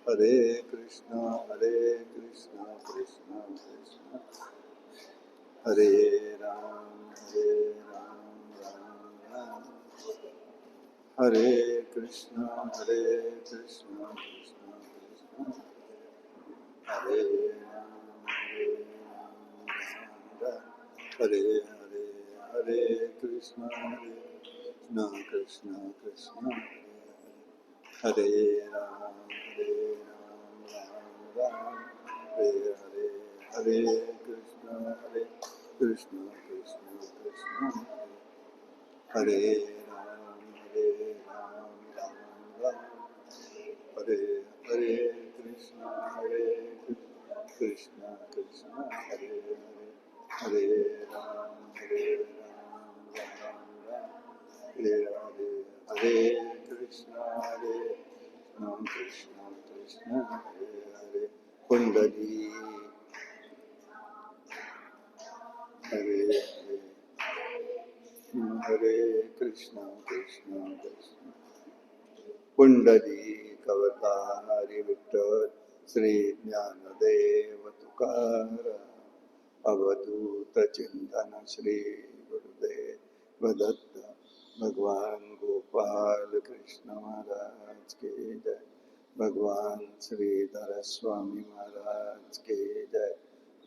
हरे कृष्णा कृष्णा कृष्णा हरे राम राम राम हरे कृष्णा कृष्णा कृष्णा हरे राम हरे हरे हरे कृष्णा कृष्णा कृष्णा हरे राम राम राम हरे हरे हरे कृष्णा कृष्णा कृष्णा हरे राम राम राम हरे हरे कृष्णा कृष्णा कृष्णा हरे हरे हरे राम राम राम हरे हरे हरे कृष्णा कृष्णा कृष्णा हरे हरे कुंडली हरे हरे हरे कृष्णा कृष्णा कृष्णा पुंडली कवतारी विठ्ठल श्री ज्ञानदेव तुकार अवधूत चिंतन श्री गुरुदेव दत्त भगवान गोपाल कृष्ण महाराज के जय भगवान श्रीधर स्वामी महाराज के जय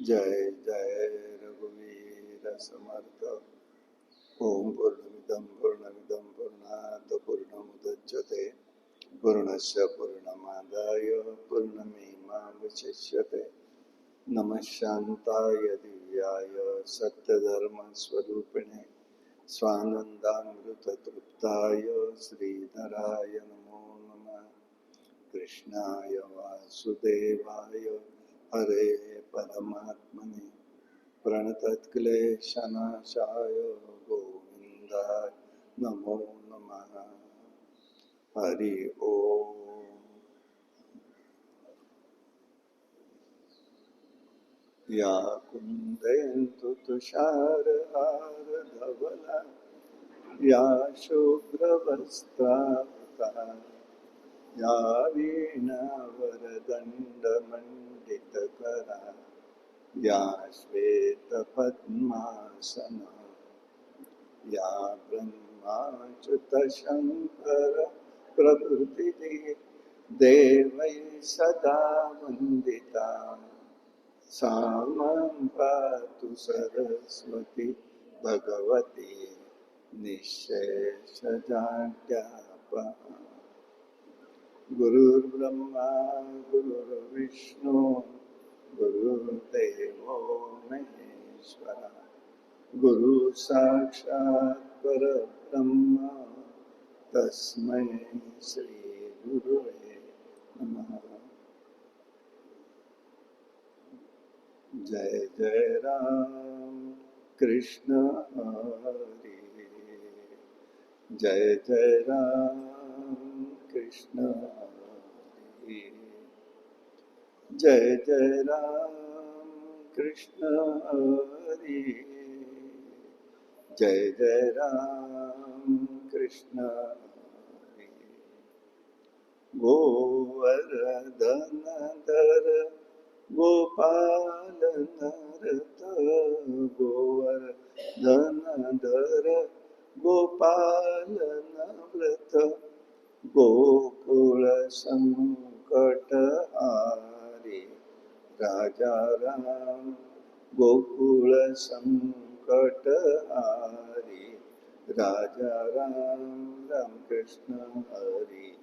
जय जय रघुवीर समर्थ ओम पूर्णमिदं पूर्णात् पूर्णमुदच्यते पूर्णस्य पूर्णमादाय पूर्णमेवावशिष्यते नमः शान्ताय दिव्याय सत्यधर्मस्वरूपिणे स्वानन्दामृततृप्ताय श्रीधराय नमो नमः कृष्णाय वासुदेवाय हरे परमात्मने प्रणतक्लेशनाशाय गोविन्दाय नमो नमः हरि ओम। या कुन्देन्दु तुषारहारधवला या शुभ्रवस्त्रावृता या वीणावरदण्डमण्डितकरा या श्वेतपद्मासना या ब्रह्माच्युतशङ्कर प्रभृतिः देवैः सदा वन्दिता सा मां पातु सरस्वती भगवती निःशेषजाड्यापहा गुरुर्ब्रह्मा गुरुर्विष्णु गुरुर्देवो महेश्वरः गुरु साक्षात् परब्रह्म तस्मै श्री गुरुवे नमः। जय जय राम कृष्ण हरि जय जय राम कृष्ण हरि जय जय राम कृष्ण हरि जय जय राम कृष्ण हरि गोवर्धन धर गोपाल नरत गोवर्धन धर गोपाल नव्रत गोकुल संकट हारी राजा राम गोकुल संकट हारी राजा राम राम कृष्ण हरि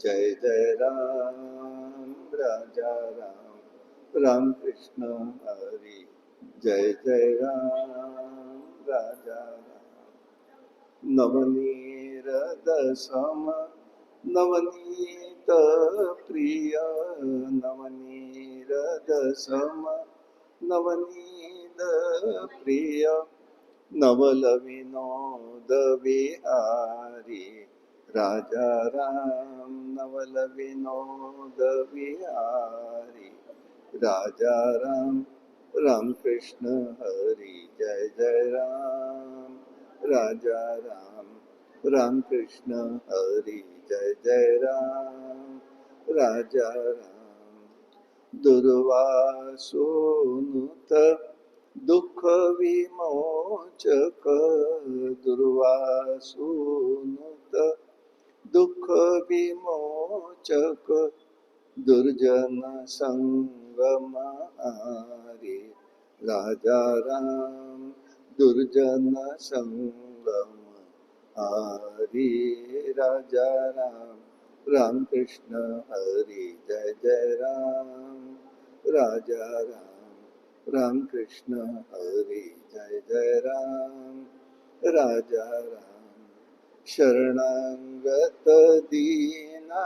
जय जय राम राजा राम राम कृष्ण हरि जय जय राम राजा राम नवनीत सम नवनीत प्रिय नवनीत सम नवनीत प्रिय नवल विनोद विहारी राजा राम नवल विनोद विहारी राजा राम राम कृष्ण हरि जय जय राम राजा राम राम कृष्ण हरि जय जय राम राजा राम दुर्वासोनुत दुःख विमोचक दुर्वासोनुत दुःख विमोचक दुर्जन संगमहारी राजा राम दुर्जन संगम हरी राजा राम राम कृष्ण हरी जय जय राम राजा राम राम कृष्ण हरी जय जय राम राजा राम शरणागत दीना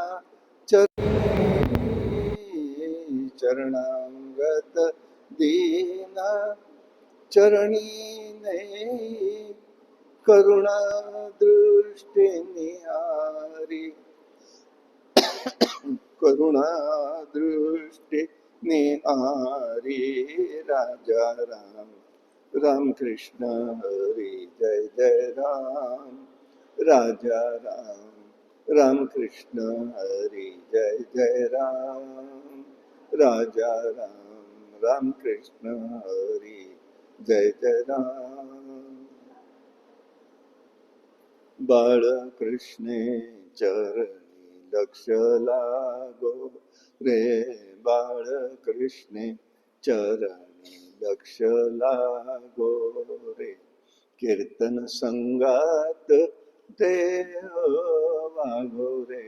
चरणागत दीना चरणी नहीं करुणा दृष्टि निहारी करुणा दृष्टि निहारी राजा राम राम कृष्ण हरी जय जय राम राजा राम राम कृष्ण हरी जय जय राम राजा राम राम कृष्ण हरी जय जय राम बाळ कृष्णे चरणी लक्ष लागो रे बाळ कृष्णे चरणी लक्ष लागो रे कीर्तन संगात देव वागो रे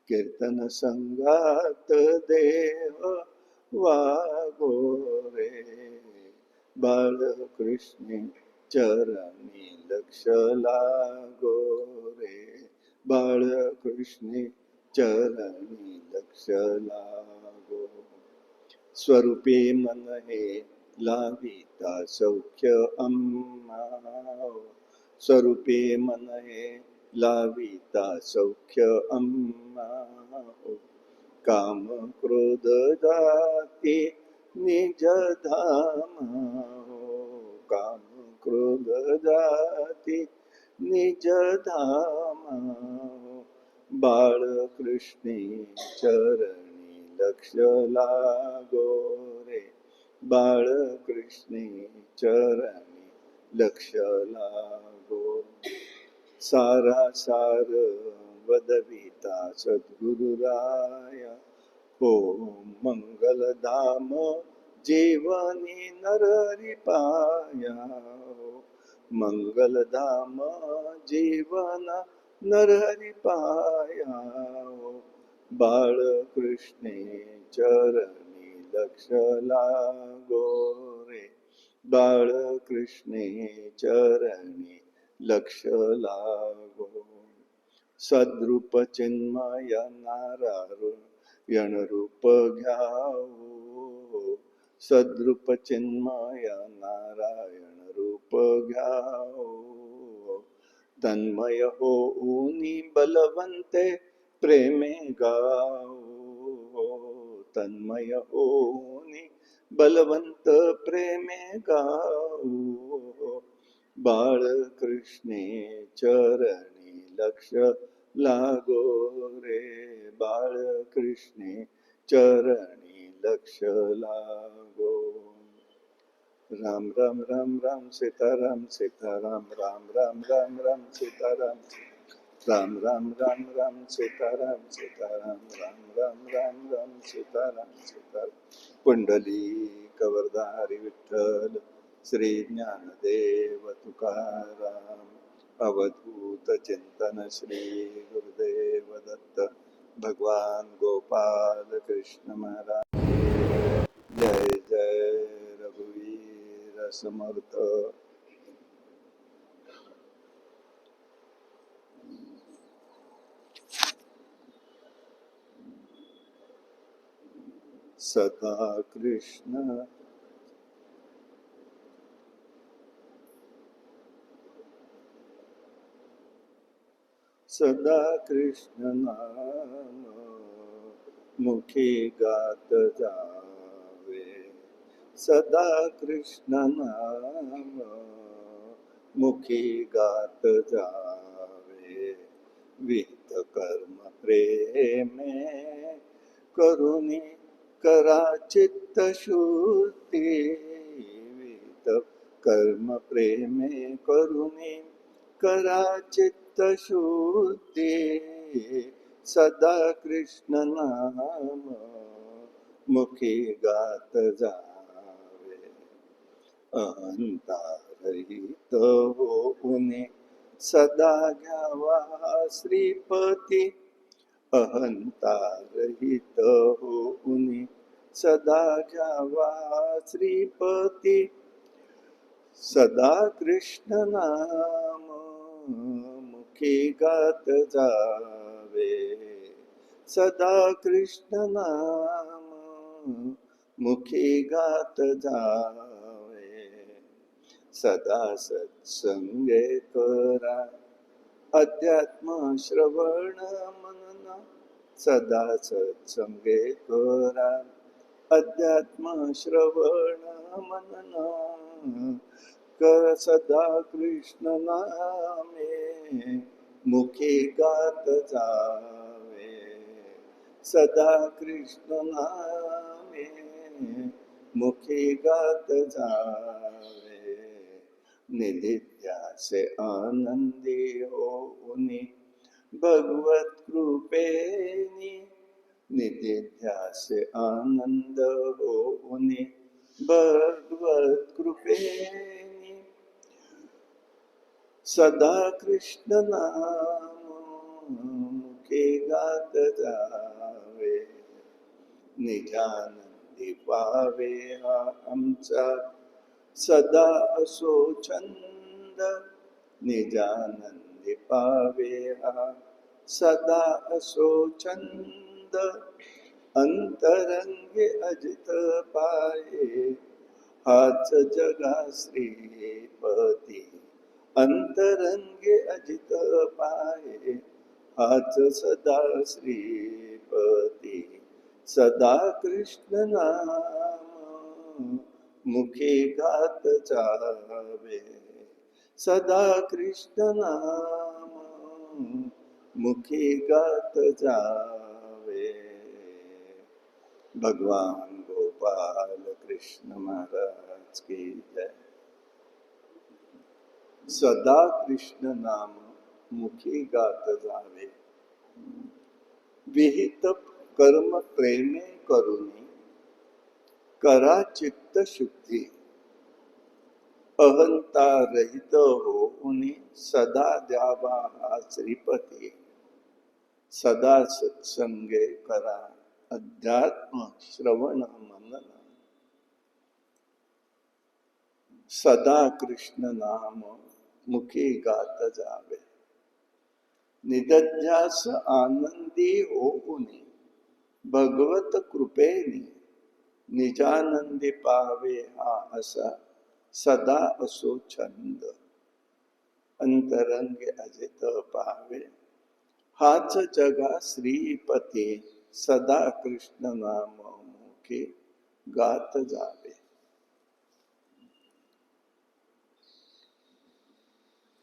कीर्तन संगात देव वागो रे बाळ कृष्णे चरणी लक्ष लागो रे बाळ कृष्णे चरणी लक्ष लागो स्वरूपे मन हे लाविता सौख्य अम्मा स्वरूपे मन हे लाविता सौख्य अम्मा काम क्रोध जाती निज धामा काम क्रोध जाती निज धामा बाळ कृष्णे चरणी लक्ष लागो रे बाळ कृष्णे चरणी लक्ष लागो सारा सार वदविता सद्गुरुराया हो मंगलधाम जीवनी नरहरि पाया मंगलधाम जीवन नरहरि पाया बाळ कृष्णे चरणी लक्ष लागो रे बाळ कृष्णे चरणी लक्ष लागो सद्रूप चिन्मय नारायण रूप घ्यावो सद्रूप चिन्मय नारायण रूप घ्यावो तन्मय होऊनी बलवंते प्रेमे गावो तन्मय होऊनी बलवंत प्रेमे गावो बाळ कृष्णे चरणी लक्ष लागो रे बाळ कृष्णे चरणी लक्ष लागो राम राम राम राम सीताराम सीताराम राम राम राम राम सीताराम राम राम राम राम सीताराम सीताराम राम राम राम राम सीताराम सीताराम पुंडली कवरधारी विठ्ठल श्री ज्ञानदेव तुकाराम अवधूत चिंतन श्री गुरुदेव दत्त भगवान गोपाल कृष्ण महाराज जय जय रघुवीर समर्थ सदा कृष्ण सदा कृष्ण नाम मुखी गात जावे सदा कृष्ण नाम मुखी गात जावे विहित कर्म प्रेमे करुणी करा चित्त शुद्धी विहित कर्म प्रेमे करुणी करा चित्त शुद्धी सदा कृष्ण नाम मुखी गात जावे अहंतारहित होऊने सदा घ्यावा श्रीपती अहंतारहित होऊने सदा घ्यावा श्रीपती सदा कृष्ण नाम मुखी गात जावे सदा कृष्ण नाम मुखी गात जावे सदा सत्संगे करा अध्यात्म श्रवण मनन सदा सत्संगे करा अध्यात्म श्रवण मनन कर सदा कृष्ण नामे मुखी गात जावे सदा कृष्ण नामे मुखी गात जावे निधिध्यासे आनंदी होऊनी भगवत कृपेनी निधिध्यासे आनंद होऊनी भगवत कृपेनी सदा कृष्ण नाम मुखे गात जावे निजानंदी पावे हा आमचा सदा असो छंद निजानंदी पावे हा सदा असो छंद अंतरंगे अजित पाये हाच जगा श्रीपती अंतरंगे अजित पाये हाच सदा श्रीपती सदा कृष्ण नाम मुखी गात जावे सदा कृष्ण नाम मुखी गात जावे भगवान गोपाल कृष्ण महाराज की जय सदा कृष्ण नाम मुखी गात जावे विहित कर्म प्रेमे करुणी करा चित्त शुद्धी अहंता रहित होऊनी सदा द्यावा हा श्रीपती सदा सत्संगे करा अध्यात्म श्रवण मनन सदा कृष्ण नाम मुखी गात जावे निदध्यास आनंदी होऊनी भगवत कृपेनी निजानंदी पावे हा असा सदा असो छंद अंतरंगे अजित पावे हाच जगा श्रीपती सदा कृष्ण नाम मुखी गात जावे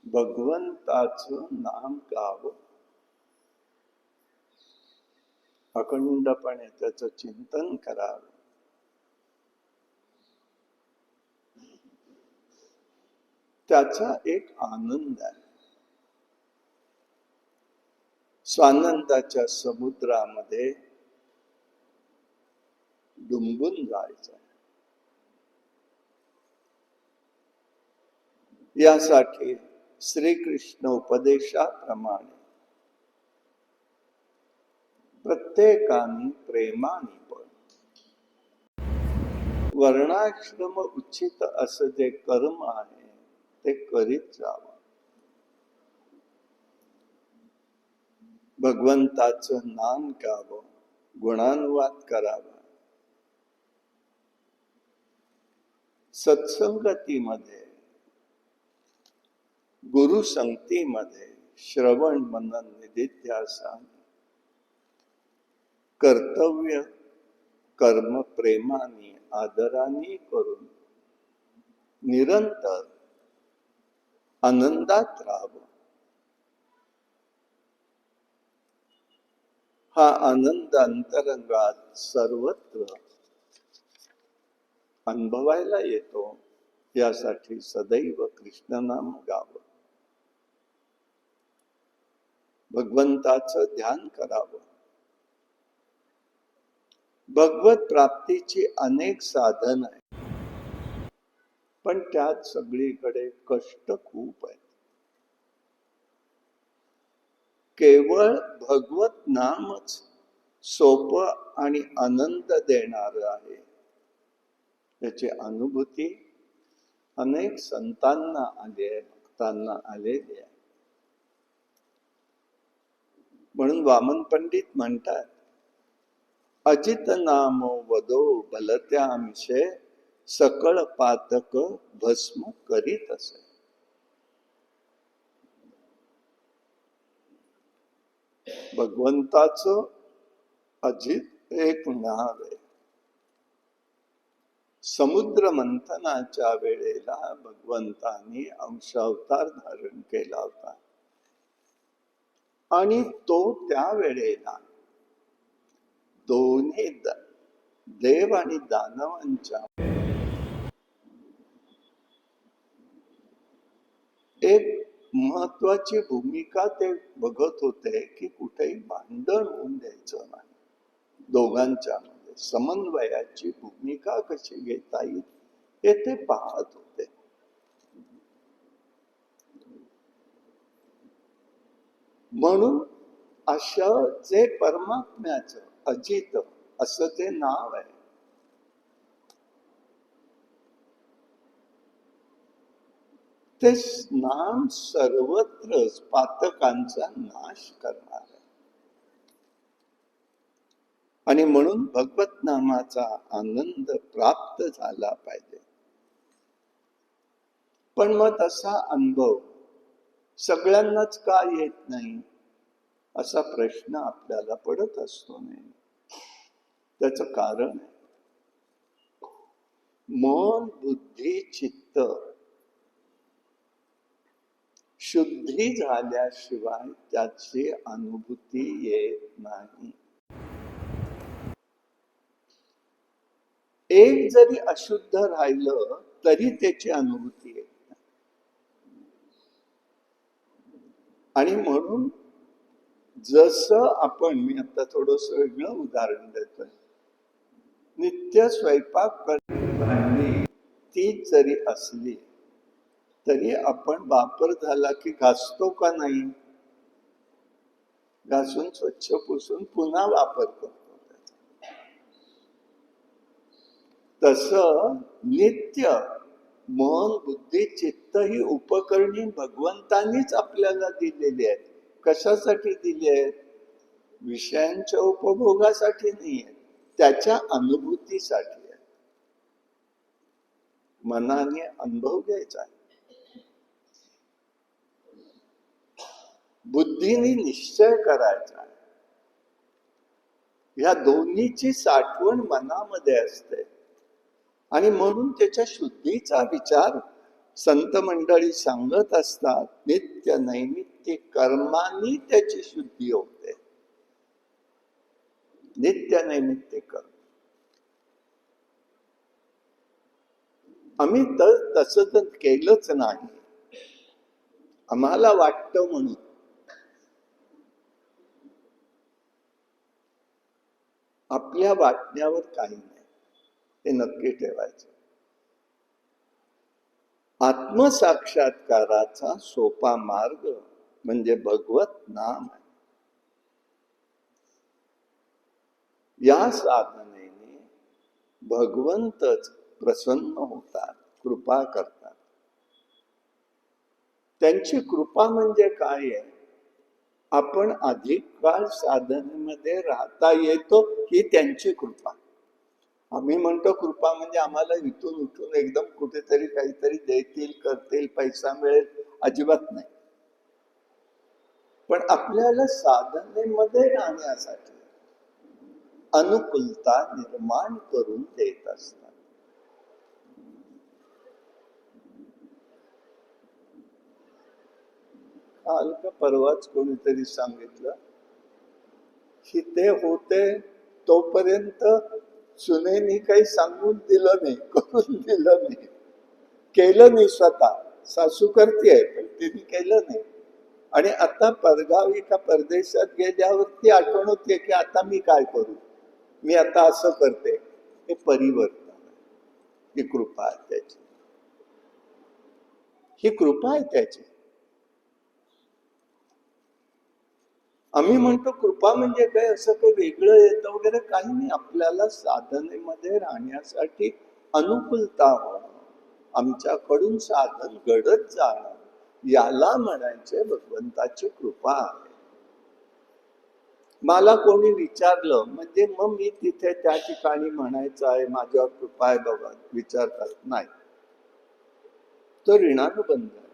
भगवंताचं नाम गावं अखंडपणे त्याचं चिंतन करावं त्याचा एक आनंद आहे स्वानंदाच्या समुद्रामध्ये डुंबून जायचं यासाठी श्रीकृष्ण उपदेशाप्रमाणे प्रत्येकाने प्रेमाने पण वर्णाश्रम उचित असं जे कर्म आहे ते करीत जावं भगवंताचं नाम घ्यावं गुणानुवाद करावा सत्संगतीमध्ये गुरुसंगतीमध्ये श्रवण मनन निधिध्यासन कर्तव्य कर्म प्रेमाने आदराने करून निरंतर आनंदात राहावं हा आनंद अंतरंगात सर्वत्र अनुभवायला येतो, यासाठी सदैव कृष्णनाम गावं, भगवंताचं ध्यान करावं. भगवत प्राप्तीची अनेक साधन आहेत, पण त्यात सगळीकडे कष्ट खूप आहेत. केवळ भगवत नामच सोपं आणि आनंद देणारं आहे. याची अनुभूती अनेक संतांना आली आहे, भक्तांना आलेली आहे. म्हणून वामन पंडित म्हणतात, अजित नाम वदो बलत्यामिषे सकळ पातक भस्म करीत असे. भगवंताचं अजित एक नाव आहे. समुद्र मंथनाच्या वेळेला भगवंतांनी अंशावतार धारण केला होता आणि तो त्या वेळेला दोन्ही देव आणि दानवांच्या एक महत्वाची भूमिका ते बघत होते की कुठेही भांडण होऊन द्यायचं नाही. दोघांच्या मध्ये समन्वयाची भूमिका कशी घेता येईल हे ते पाहत होते. म्हणून अशा जे परमात्म्याचं अजित असं ते नाव आहे, ते नाम सर्वत्र पातकांचा नाश करणार आहे. आणि म्हणून भगवत नामाचा आनंद प्राप्त झाला पाहिजे. पण मग तसा अनुभव सगळ्यांनाच का येत नाही, असा प्रश्न आपल्याला पडत असतो. नाही, त्याचं कारण आहे मन बुद्धी चित्त शुद्धी झाल्याशिवाय त्याची अनुभूती येत नाही. एक जरी अशुद्ध राहिलं तरी त्याची अनुभूती येत नाही. आणि म्हणून जसं आपण, मी आता थोडस वेगळं उदाहरण देतोय, नित्य स्वयंपाक करणारी भांडी ती जरी असली तरी आपण वापर झाला की घासतो का नाही? घासून स्वच्छ पुसून पुन्हा वापर करतो. तसं नित्य मन बुद्धी चित्त ही उपकरणे भगवंतांनीच आपल्याला दिलेली आहेत. कशासाठी दिली आहेत? विषयांच्या उपभोगासाठी नाही आहेत, त्याच्या अनुभूतीसाठी आहे. मनाने अनुभव घ्यायचा आहे, बुद्धीने निश्चय करायचा आहे. या दोन्हीची साठवण मनामध्ये असते. आणि म्हणून त्याच्या शुद्धीचा विचार संत मंडळी सांगत असतात. नित्य नैमित्तिक कर्मांनी त्याची शुद्धी होते. नित्य नैमित्तिक कर्म. आम्ही तसं तर केलंच नाही, आम्हाला वाटतं म्हणून. आपल्या वाटण्यावर काही नाही, हे नक्की ठेवायचं. आत्मसाक्षात्काराचा सोपा मार्ग म्हणजे भगवत नाम आहे. या साधनेने भगवंतच प्रसन्न होतात, कृपा करतात. त्यांची कृपा म्हणजे काय आहे? आपण अधिक काळ साधनेमध्ये राहता येतो ही त्यांची कृपा. आम्ही म्हणतो कृपा म्हणजे आम्हाला इथून उठून एकदम कुठेतरी काहीतरी देतील, करतील, पैसा मिळेल, अजिबात नाही. पण आपल्याला साधनेमध्ये राहण्यासाठी अनुकूलता निर्माण करून देत असतात. काल का परवाच कोणीतरी सांगितलं की ते होते तोपर्यंत सुनेनी काही सांगून दिलं नाही, करून दिलं नाही, केलं नाही. स्वतः सासू करते पण तिने केलं नाही. आणि आता परगावी का परदेशात गेल्यावरती आठवण होते की आता मी काय करू, मी आता असं करते. हे परिवर्तन आहे. ही कृपा आहे त्याची, ही कृपा आहे त्याची. आम्ही म्हणतो कृपा म्हणजे काय, असं काही वेगळं येतं वगैरे काही नाही. आपल्याला साधनेमध्ये राहण्यासाठी अनुकूलता होणं, आमच्याकडून साधन घडत जाणं, याला म्हणायचे भगवंताची कृपा आहे. मला कोणी विचारलं म्हणजे मग मी तिथे त्या ठिकाणी म्हणायचं आहे माझ्यावर कृपा आहे बाबा, विचार करत नाही. तो ऋणानुबंध आहे,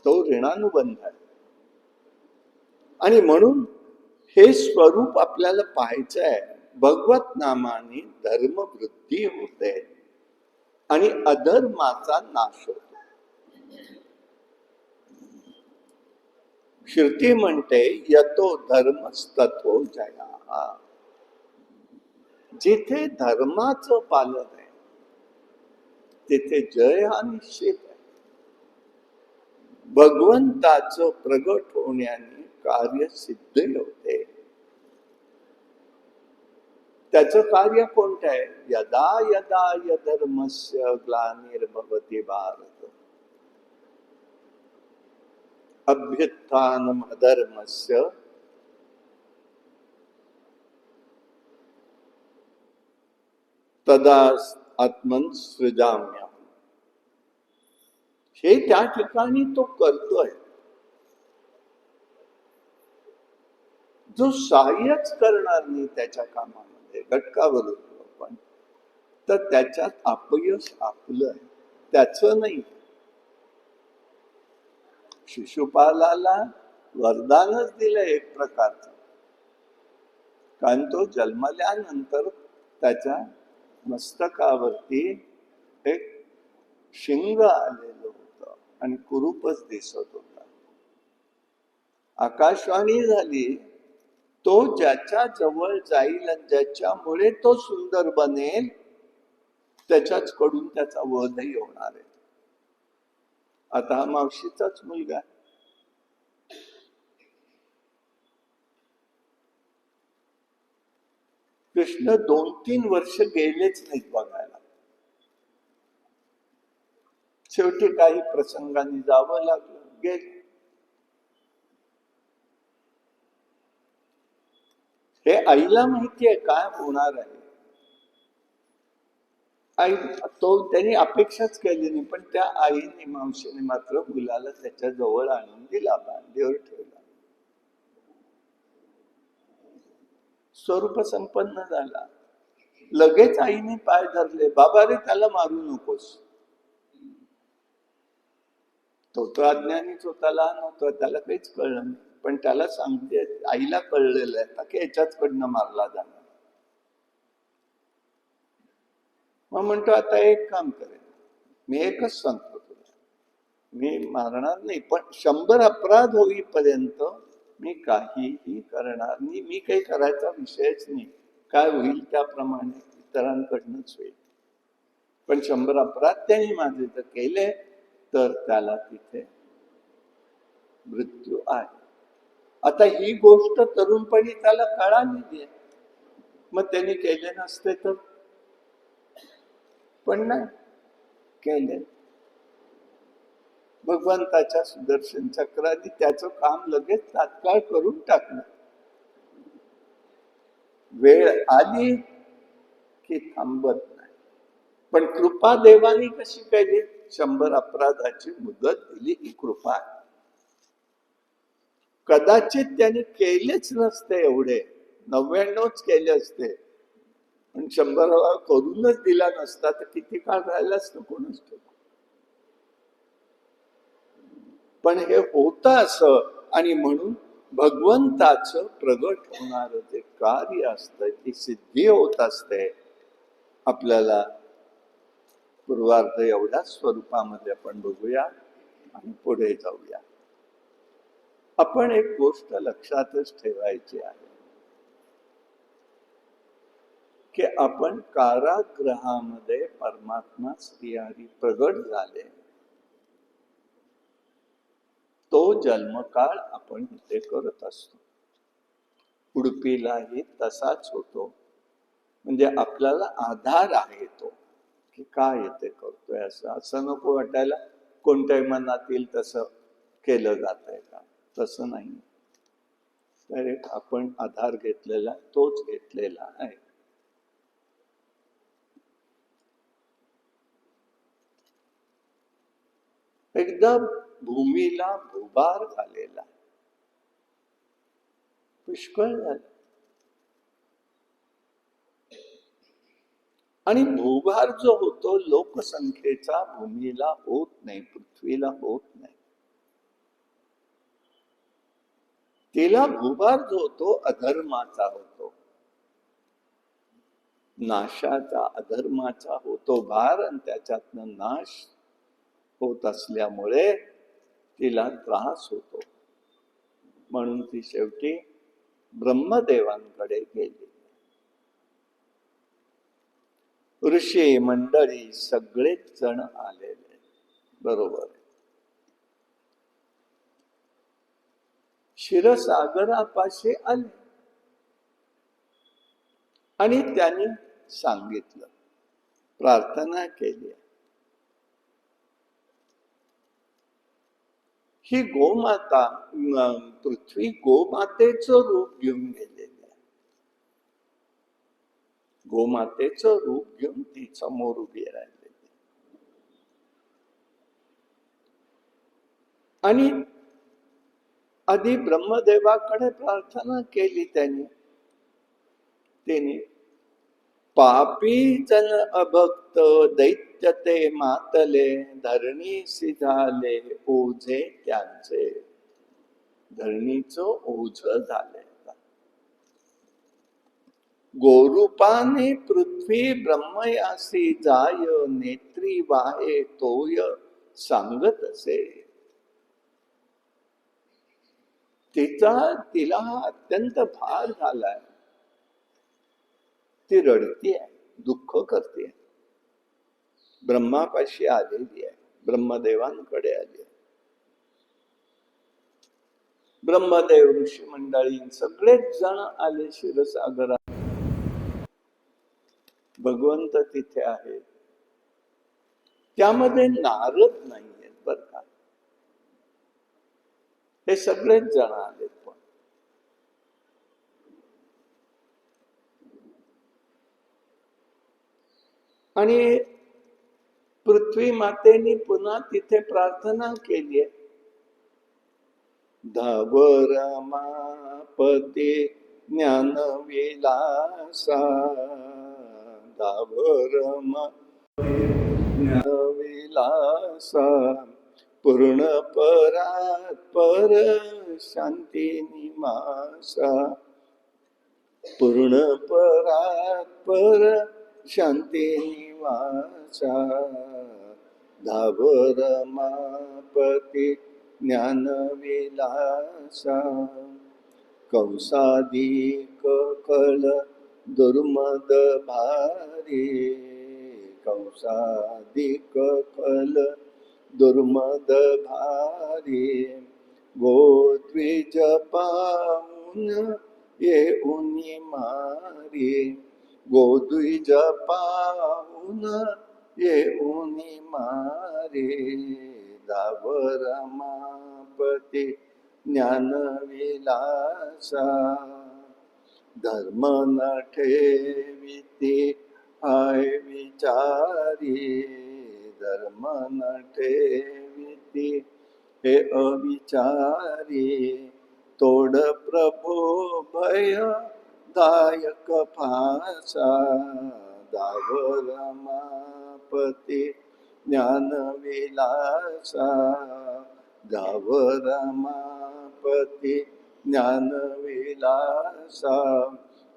तो ऋणानुबंध आहे. आणि म्हणून हे स्वरूप आपल्याला पाहायचं आहे. भगवत नामाने धर्मवृद्धी होते आणि अधर्माचा नाश होतो. श्रुती म्हणते यतो धर्मस्ततो जया. जिथे धर्माचं पालन आहे तिथे जय हा निश्चित आहे. भगवंताचं प्रगट होण्याने कार्य सिद्ध होते. त्याचं कार्य कोणतं आहे? यदा यदा यधर्मस्य ग्लानिर्भवति भारत अभ्युत्थानम् अधर्मस्य तदा आत्मन सृजाम्यहम्. हे त्या ठिकाणी तो करतोय. जो सहाय्यच करणार नाही त्याच्या कामामध्ये, घटकावरून पण, तर त्याच्यात अपयश आपलं आहे, त्याचं नाही. शिशुपालाला वरदानच दिलंय एक प्रकारचं, कारण तो जन्मल्यानंतर त्याच्या मस्तकावरती एक शिंग आलेलं होतं आणि कुरूपच दिसत होता. आकाशवाणी झाली, तो ज्याच्या जवळ जाईल आणि ज्याच्यामुळे तो सुंदर बनेल त्याच्याच कडून त्याचा वधही होणार आहे. आता हा मावशीचाच मुलगा, कृष्ण 2-3 वर्ष गेलेच नाहीत बघायला. शेवटी काही प्रसंगाने जावं लागलं, गेले. हे आईला माहितीये काय होणार आहे. आई तो त्यांनी अपेक्षाच केली नाही, पण त्या आईने मावशीने मात्र मुलाला त्याच्या जवळ आणून दिला, बांधीवर ठेवला. स्वरूप संपन्न झाला. लगेच आईने पाय धरले, बाबा रे त्याला मारू नकोस. तो तर अज्ञानीच होता, लहान होता, त्याला काहीच कळलं नाही. पण त्याला सांगते, आईला कळलेलं आहे की याच्याचकडनं मारला जाणार. मग म्हणतो आता एक काम करेल, मी एकच सांगतो तुला, मी मारणार नाही, पण 100 अपराध होईपर्यंत मी काहीही करणार नाही. मी काही करायचा विषयच नाही, काय होईल त्याप्रमाणे इतरांकडनंच होईल. पण 100 अपराध त्यांनी माझे जर केले तर त्याला तिथे मृत्यू आहे. आता ही गोष्ट तरुणपणी त्याला कळाली, मग त्यांनी केले नसते तर, पण नाही केले. भगवंताच्या सुदर्शन चक्राने त्याचं काम लगेच तात्काळ करून टाकलं. वेळ आली की थांबत नाही. पण कृपा देवानी कशी केली? 100 अपराधाची मुदत दिली, ही कृपा आहे. कदाचित त्यांनी केलेच नसते एवढे, 99च केले असते, पण 100 करूनच दिला नसता तर किती काळ राहिला असतं कोणच ठेव. पण हे होतं असं, आणि म्हणून भगवंताचं प्रगट होणारं जे कार्य असतं, ती सिद्धी होत असते. आपल्याला पूर्वार्ध एवढ्याच स्वरूपामध्ये आपण बघूया आणि पुढे जाऊया. आपण एक गोष्ट लक्षातच ठेवायची आहे, आपण कारागृहामध्ये परमात्मा श्रीहरी प्रगट झाले, तो जन्मकाळ आपण इथे करत असतो. उडुपीलाही तसाच होतो. म्हणजे आपल्याला आधार आहे तो, की काय इथे करतोय असं नको वाटायला कोणत्याही मनात येईल तसं केलं जात आहे का, तसं नाही. तर एक आपण आधार घेतलेला तोच घेतलेला आहे. एकदा भूमीला भूभार झालेला, पुष्कळ झाला. आणि भूभार जो होतो लोकसंख्येचा भूमीला होत नाही, पृथ्वीला होत नाही. तिला भूभार जो होतो अधर्माचा होतो, नाशाचा, अधर्माचा होतो भार, आणि त्याच्यातनं नाश होत असल्यामुळे तिला त्रास होतो. म्हणून ती शेवटी ब्रह्मदेवांकडे गेली. ऋषी मंडळी सगळेच जण आलेले, बरोबर. क्षीरसागरापाशी आले आणि त्यांनी सांगितलं, प्रार्थना केली. ही गोमाता, पृथ्वी गोमातेचं रूप घेऊन गेलेली आहे. गोमातेचं रूप घेऊन ती समोर उभी राहिलेली. आणि आधी ब्रह्मदेवाकडे प्रार्थना केली त्यांनी. पापी जन अभक्त दैत्य ते मातले, धरणीसी झाले ओझे त्यांचे. धरणीचं ओझ झाले. गोरूपाने पृथ्वी ब्रह्मयासी जाय, नेत्री वाहे तोय सांगत असे. तिला अत्यंत भार झालाय. ती रडतीये, दुःख करते. ब्रह्मापाशी आलेली आहे, ब्रह्मदेवांकडे आली आहे. ब्रह्मदेव, ऋषी मंडळी सगळेच जण आले क्षीरसागरात. भगवंत तिथे आहेत. त्यामध्ये नारद नाहीये बर का. हे सगळेच जण आलेत. पण आणि पृथ्वी मातेने पुन्हा तिथे प्रार्थना केली आहे. धावर मापते ज्ञान विलासा, धावर ज्ञान विलासा, पूर्ण परात पर शांती निवासा, पूर्ण परात पर शांती निवासा, धावर मापती ज्ञान विलासा, कंसाधिक कल दुर्मद भारी, कंसाधिक कल दुर्मद भारी, गोद्विज पाऊन येऊन मारी, गोद्विज पाऊन येऊन मारी, धावर मापती ज्ञान विलासा, धर्म न ठेविती हाय विचारी, धर्म न ठेविती हे अविचारी, तोड प्रभो भय दायक फासा, धावर मापती ज्ञान विलासा, धावर मापती ज्ञान विलासा,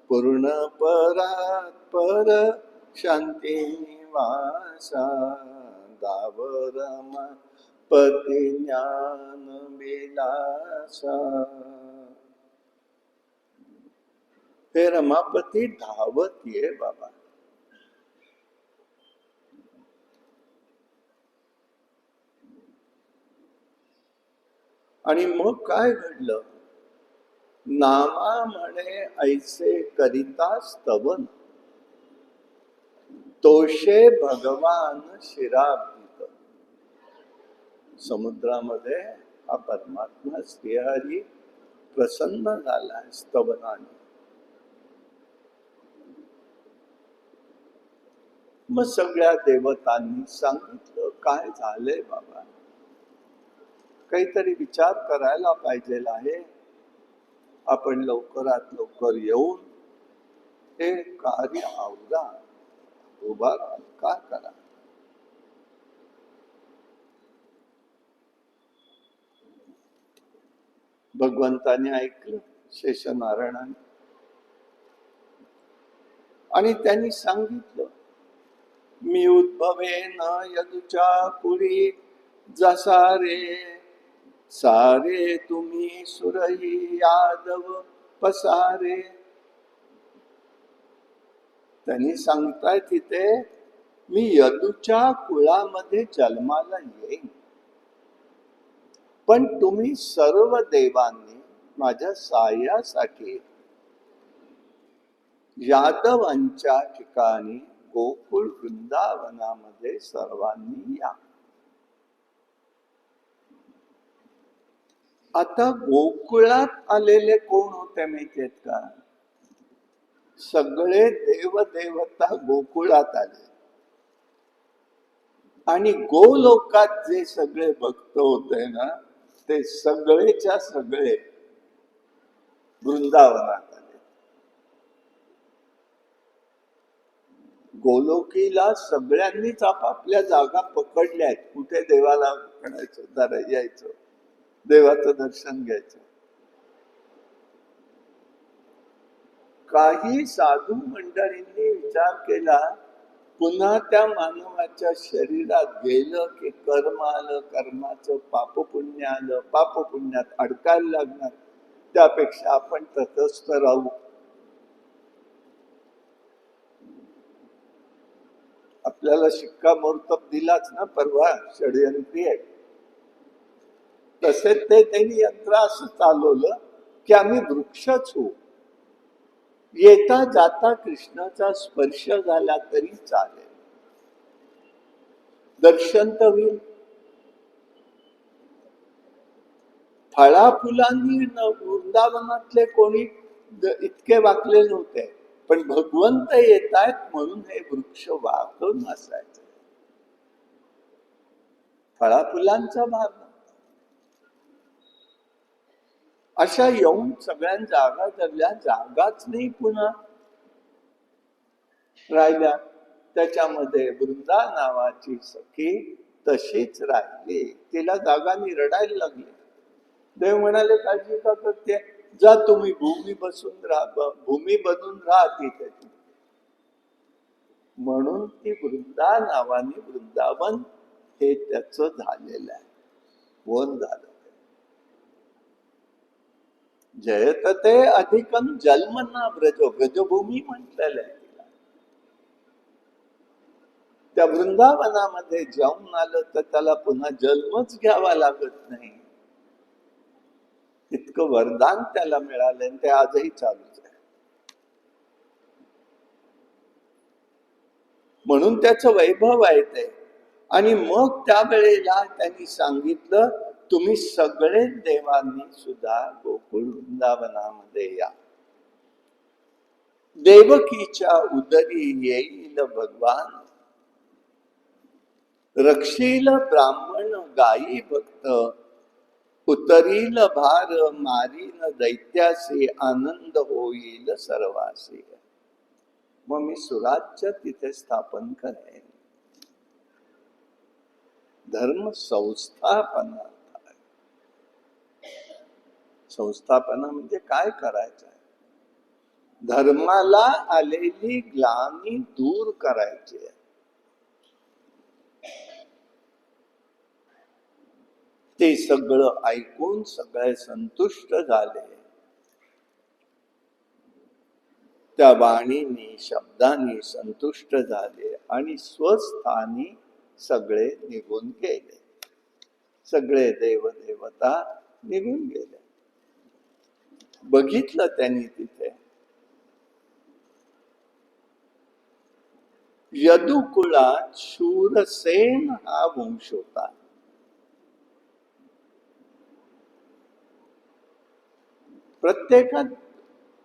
पूर्ण परात पर शांती निवासा, धावर मापती ज्ञान विलासा. हे रमापती धावत ये बाबा, आणि मग काय घडलं? नामा म्हणे ऐसे करिता स्तवन, तोषे भगवान शिराब्दित. समुद्रामध्ये हा परमात्मा श्रीहरी प्रसन्न झालाय स्तवनाने. मग सगळ्या देवतांनी सांगितलं, काय झालंय बाबा, काहीतरी विचार करायला पाहिजे आहे. आपण लवकरात लवकर येऊन हे कार्य आवरा, उभा राहा, काय करा. भगवंताने ऐकलं शेषनारायणाने आणि त्यांनी सांगितलं, मी उद्भवेन यदुच्या पुरी, जसा रे सारे तुम्ही सुरही यादव पसारे. त्यांनी सांगताय तिथे, मी यदूच्या कुळामध्ये जन्माला येईन, पण तुम्ही सर्व देवांनी माझ्या सहाय्यासाठी यादवांच्या ठिकाणी गोकुळ वृंदावनामध्ये सर्वांनी या. आता गोकुळात आलेले कोण होते माहितीयेत का? सगळे देवदेवता गोकुळात आले आणि गोलोकात जे सगळे भक्त होते ना, ते सगळेच्या सगळे वृंदावनात आले. गोलोकीला सगळ्यांनीच आपापल्या जागा पकडल्या आहेत. कुठे देवाला करायचं, यायचं, देवाचं दर्शन घ्यायचं. काही साधू मंडळींनी विचार केला, पुन्हा त्या मानवाच्या शरीरात गेलं की कर्म आलं, कर्माचं पापपुण्य आलं, पापपुण्यात अडकायला लागणार, त्यापेक्षा आपण तटस्थ राहू. आपल्याला शिक्कामोर्तब दिलाच ना परवा, षडयंत्री आहे. तसेच ते त्यांनी यंत्र असं चालवलं की आम्ही वृक्षच होऊ, येता जाता कृष्णाचा स्पर्श झाला तरी चालेल, दर्शन तर होईल. फळा फुलांनी वृंदावनातले कोणी इतके वाकले नव्हते, पण भगवंत येत आहेत म्हणून हे वृक्ष वाकून असायचे. फळा फुलांचा भाग अशा येऊन सगळ्या जागा धरल्या, जागाच नाही पुन्हा राहिल्या. त्याच्यामध्ये वृंदा नावाची सखी तशीच राहिली, तिला जागानी रडायला लागली. देव म्हणाले, काळजी का करते, जा तुम्ही भूमी बसून राहा, भूमी बनून राहा तिथे. म्हणून ती वृंदा नावाने वृंदावन हे त्याच झालेलं आहे, वन झालं. जयत ते अधिकम जन्मना ब्रजो, ब्रजभूमी म्हटलेलं आहे तिला. त्या वृंदावनामध्ये जाऊन आलं तर त्याला पुन्हा जन्मच घ्यावा लागत नाही, इतकं वरदान त्याला मिळालं आणि ते आजही चालूच आहे. म्हणून त्याचं वैभव आहे ते. आणि मग त्यावेळेला त्यांनी सांगितलं, तुम्ही सगळे देवांनी सुद्धा गोकुळ वृंदावनामध्ये या. देवकीच्या उदरी येईल भगवान, रक्षील ब्राह्मण गायी भक्त, उतरील भार मारीन दैत्यासी, आनंद होईल सर्वासी. मग मी सुराज्य तिथे स्थापन करेन. धर्म संस्थापना. संस्थापना म्हणजे काय करायचं आहे? धर्माला आलेली ग्लानी दूर करायची आहे. ते सगळं ऐकून सगळे संतुष्ट झाले. त्या वाणीने शब्दाने संतुष्ट झाले आणि स्वस्थानी सगळे निघून गेले. सगळे देवदेवता निघून गेल्या. बघितलं त्यांनी तिथे यदुकुळात शूरसेन हा वंश होता. प्रत्येकात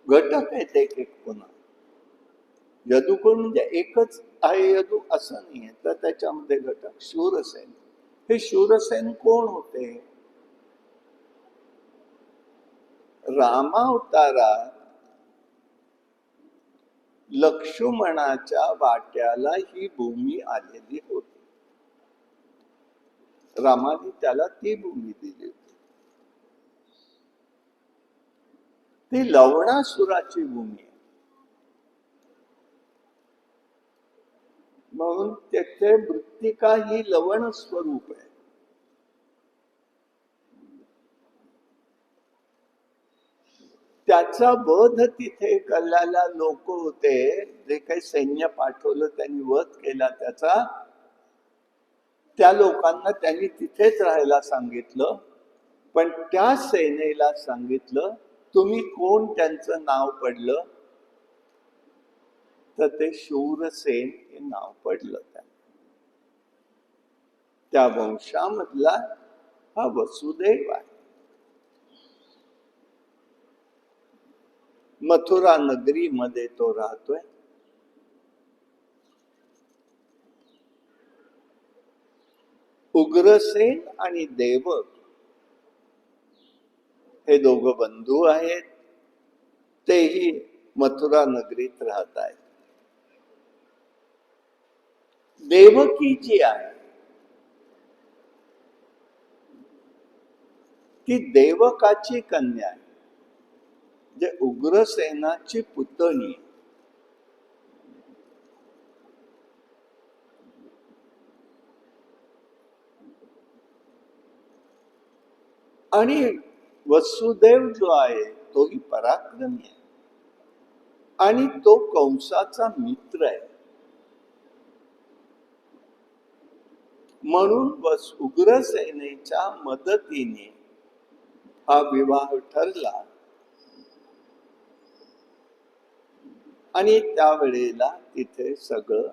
घटक आहेत एक एक पुन्हा. यदुकुळ म्हणजे एकच आहे यदू असं नाहीये, तर त्याच्यामध्ये घटक शूरसेन. हे शूरसेन कोण होते? रामावतारात लक्ष्मणाच्या वाट्याला ही भूमी आलेली होती. रामाने त्याला ती भूमी दिली होती. ती लवणासुराची भूमी आहे. म्हणून तेथे मृत्तिका ही लवण स्वरूप आहे. त्याचा वध तिथे करणाऱ्या लोक होते, जे काही सैन्य पाठवलं त्यांनी वध केला त्याचा. त्या लोकांना त्यांनी तिथेच राहायला सांगितलं, पण त्या सेनेला सांगितलं तुम्ही कोण, त्यांचं नाव पडलं तर ते शूरसेन हे नाव पडलं. त्या वंशामधला हा वसुदेव आहे. मथुरा नगरीमध्ये तो राहतोय. उग्रसेन आणि देवक हे दोघं बंधू आहेत. तेही मथुरा नगरीत राहत आहेत. देवकी जी आहे ती देवकाची कन्या आहे, जे उग्रसेनाची पुतणी. आणि वसुदेव जो आहे तोही पराक्रमी आहे आणि तो कंसाचा मित्र आहे. म्हणून उग्रसेनेच्या मदतीने हा विवाह ठरला. आणि त्यावेळेला तिथे सगळं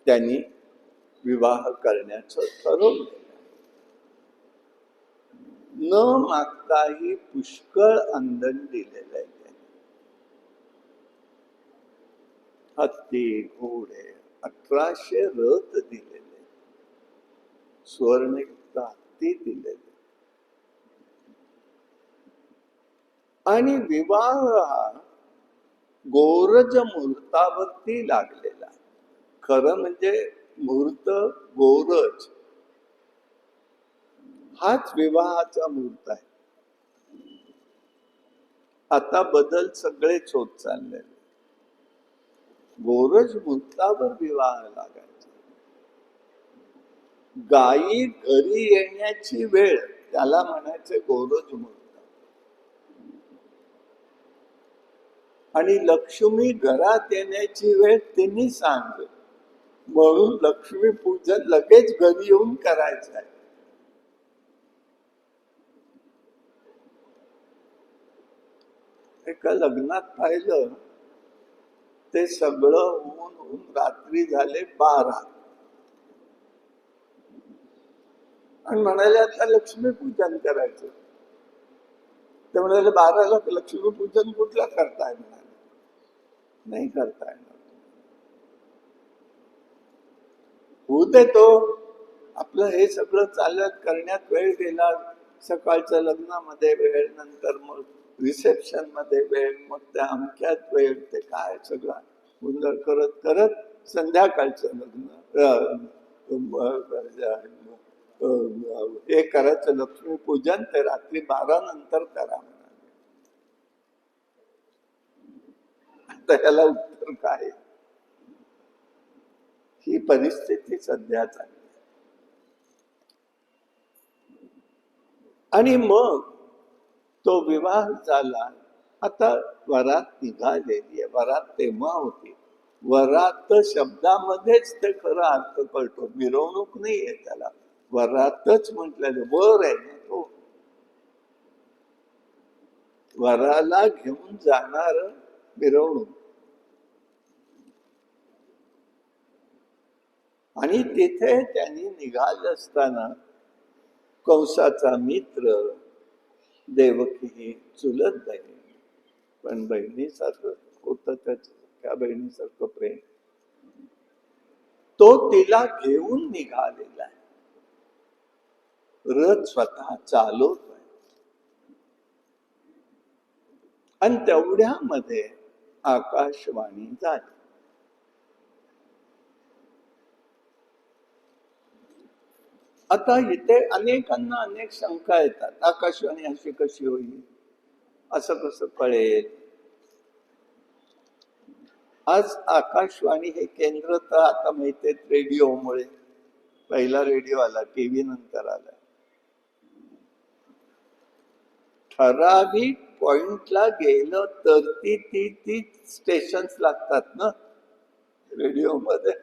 त्यांनी विवाह करण्याचं ठरवलं. न मागताही पुष्कळ अंधन दिलेलं आहे त्यांनी. हत्ती, घोडे, 1800 रथ दिलेले, सुवर्णयुक्त हत्ती दिलेले. आणि विवाह हा गोरज मुहूर्तावरती लागलेला. खरं म्हणजे मुहूर्त गोरज हाच विवाहाचा मुहूर्त आहे. आता बदल सगळेच होत चालले. गोरज मुहूर्तावर विवाह लागायचा. गायी घरी येण्याची वेळ त्याला म्हणायचे गोरज मुहूर्त. आणि लक्ष्मी घरात येण्याची वेळ त्यांनी सांग, म्हणून लक्ष्मी पूजन लगेच घरी येऊन करायचं आहे. एका लग्नात पाहिलं ते सगळं होऊन रात्री झाले 12 आणि म्हणाले आता लक्ष्मी पूजन करायचं. ते म्हणाले 12ला लक्ष्मी पूजन कुठला करताय? म्हणाले नाही करता येणार. होऊ दे, तो आपलं हे सगळं चालत करण्यात वेळ गेला. सकाळच्या लग्नामध्ये वेळ, नंतर मग रिसेप्शन मध्ये वेळ, मग त्या अमक्यात वेळ, ते काय सगळं गोंधळ करत करत संध्याकाळचं लग्न हे करायचं लक्ष्मी पूजन ते रात्री 12 नंतर करा म्हणाले. आता याला उत्तर काय? ही परिस्थिती सध्या चालली. आणि मग तो विवाह झाला. आता वरात निघालेली आहे. वरात तेव्हा होती. वरात शब्दामध्येच ते खरा अर्थ कळतो, मिरवणूक नाहीये त्याला. वरातच म्हटलेलं, वर आहे ना तो, वराला घेऊन जाणार मिरवणूक. आणि तिथे त्यांनी निघाल असताना कंसाचा मित्र, देवकी ही चुलत बहीण, पण बहिणीसारखं होतं त्या बहिणीसारखं प्रेम, तो तिला घेऊन निघालेला आहे. रथ स्वतः चालवतोय. आणि तेवढ्यामध्ये आकाशवाणी झाली. आता इथे अनेकांना अनेक शंका येतात. आकाशवाणी अशी कशी होईल, असं कसं कळेल. आज आकाशवाणी हे केंद्र तर आता माहिती आहे रेडिओमुळे. पहिला रेडिओ आला, टीव्ही नंतर आला. ठराविक पॉइंटला गेलं तर ती स्टेशन्स लागतात ना रेडिओमध्ये.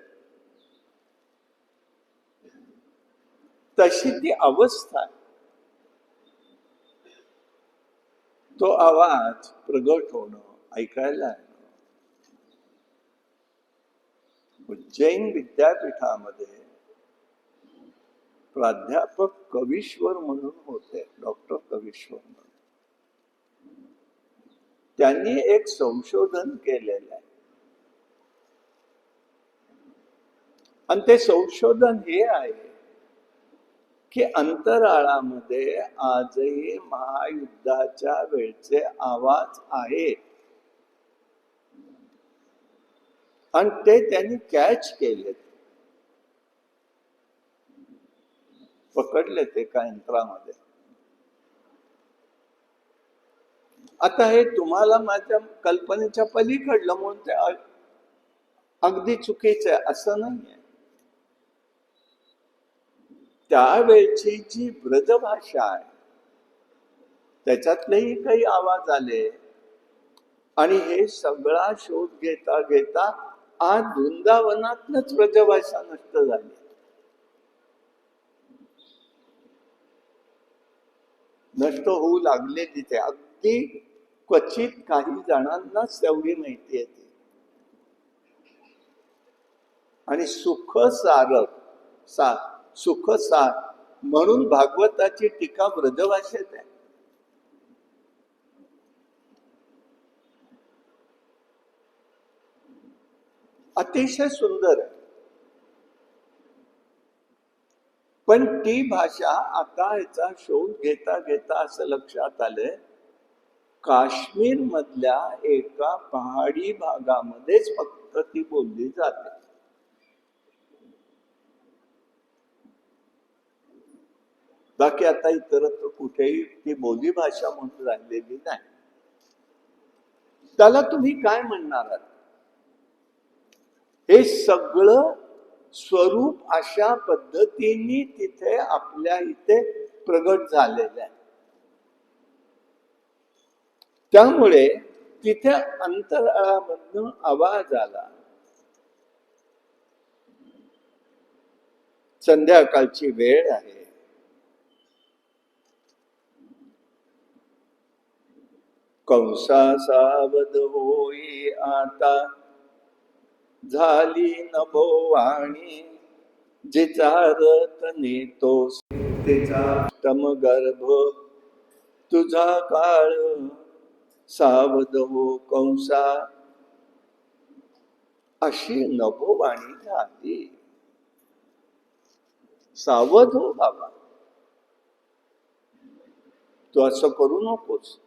तशी ती अवस्था आहे. तो आवाज प्रगट होणं, ऐकायला येणं. उज्जैन विद्यापीठामध्ये प्राध्यापक कवीश्वर म्हणून होते, डॉक्टर कवीश्वर म्हणून. त्यांनी एक संशोधन केलेलं आहे. आणि ते संशोधन हे आहे की अंतराळामध्ये आजही महायुद्धाच्या वेळचे आवाज आहेत. आणि ते त्यांनी कॅच केले, पकडले ते का यंत्रामध्ये. आता हे तुम्हाला माझ्या कल्पनेच्या पलीकडलं म्हणून ते अगदी चुकीचं आहे असं नाहीये. त्यावेळची जी ब्रजभाषा आहे त्याच्यातलेही काही आवाज आले. आणि हे सगळा शोध घेता घेता आज वृंदावनातनच ब्रजभाषा नष्ट झाली. नष्ट होऊ लागले तिथे. अगदी क्वचित काही जणांनाच तेवढी माहिती येते. आणि सुखसार म्हणून भागवताची टीका ब्रजभाषेत आहे. अतिशय सुंदर आहे. पण ती भाषा आता याचा शोध घेता घेता असं लक्षात आलंय, काश्मीर मधल्या एका पहाडी भागामध्येच फक्त ती बोलली जाते. बाकी आता इतरत्र कुठेही ती बोली भाषा म्हणून राहिलेली नाही. त्याला तुम्ही काय म्हणणार आहात? हे सगळं स्वरूप अशा पद्धतीने तिथे आपल्या इथे प्रगट झालेलं आहे. त्यामुळे तिथे अंतराळामधनं आवाज आला. संध्याकाळची वेळ आहे. कंसा सावध होई आता, झाली नभोवाणी, जिचा रथ नेतो तिचा अष्टम गर्भ, तुझा काळ सावध हो कंसा. अशी नभोवाणी झाली. सावध हो बाबा, तू असं करू नकोस.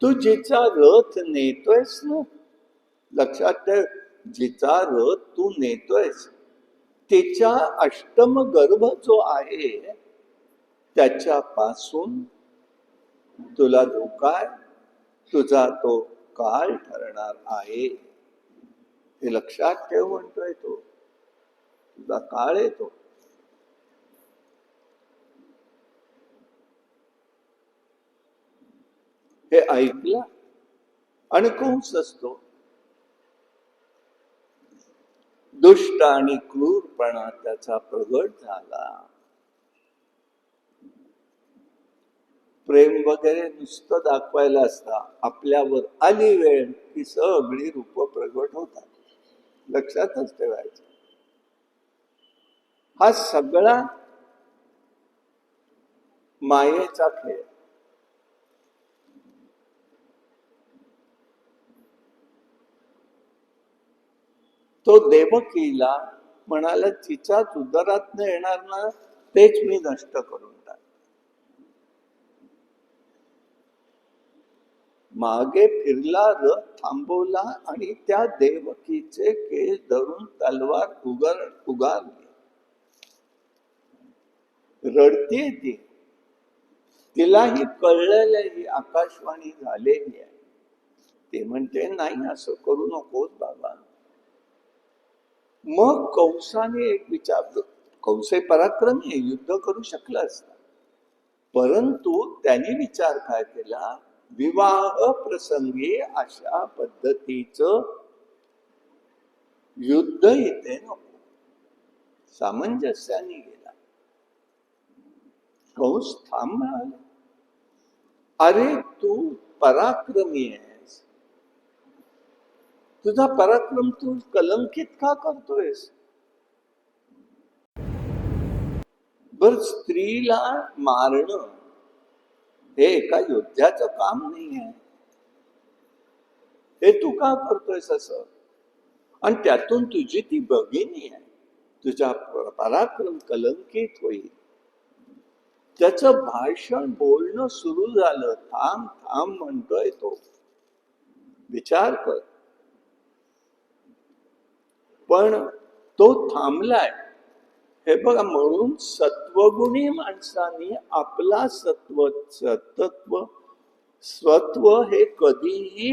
तू जिचा रथ नेतोयस ना, लक्षात ठेव, जिचा रथ तू नेतोयस तिच्या अष्टम गर्भ जो आहे त्याच्यापासून तुला धोका आहे. तुझा तो काळ ठरणार आहे. हे लक्षात ठेव म्हणतोय तो. तुझा काळ आहे तो. हे ऐकलं आणि कंस असतो. दुष्ट आणि क्रूरपणा त्याचा प्रगट झाला. प्रेम वगैरे नुसतं दाखवायला असता, आपल्यावर आली वेळ की सगळी रूप प्रगट होतात. लक्षातच ठेवायचं. हा सगळा मायेचा खेळ. तो देवकीला म्हणाला, तिच्याच उदरातनं येणार ना, तेच मी नष्ट करून टाक. मागे फिरला, रथ थांबवला आणि त्या देवकीचे केस धरून तलवार उगारली. रडते ती. तिलाही कळलेलं ही आकाशवाणी झालेली आहे. ते म्हणते, नाही असं करू नकोस बाबा. मग कंसाने एक विचारलं. कंस पराक्रमी आहे, युद्ध करू शकला असता, परंतु त्यांनी विचार काय केला, विवाह प्रसंगी अशा पद्धतीचं युद्ध इथे नको. सामंजस्याने गेला. कंस थांब म्हणाले, अरे तू पराक्रमी आहेस, तुझा पराक्रम तू कलंकित का करतोयस? बर, स्त्रीला मारणं हे एका योद्ध्याचं काम नाही आहे. हे तू का करतोयस असं? आणि त्यातून तुझी ती भगिनी आहे, तुझा पराक्रम कलंकित होईल. त्याचं भाषण बोलणं सुरू झालं. थांब थांब म्हणतोय तो. विचार कर. पण तो थांबलाय. हे बघा, म्हणून सत्वगुणी माणसाने आपला स्वत्व हे कधीही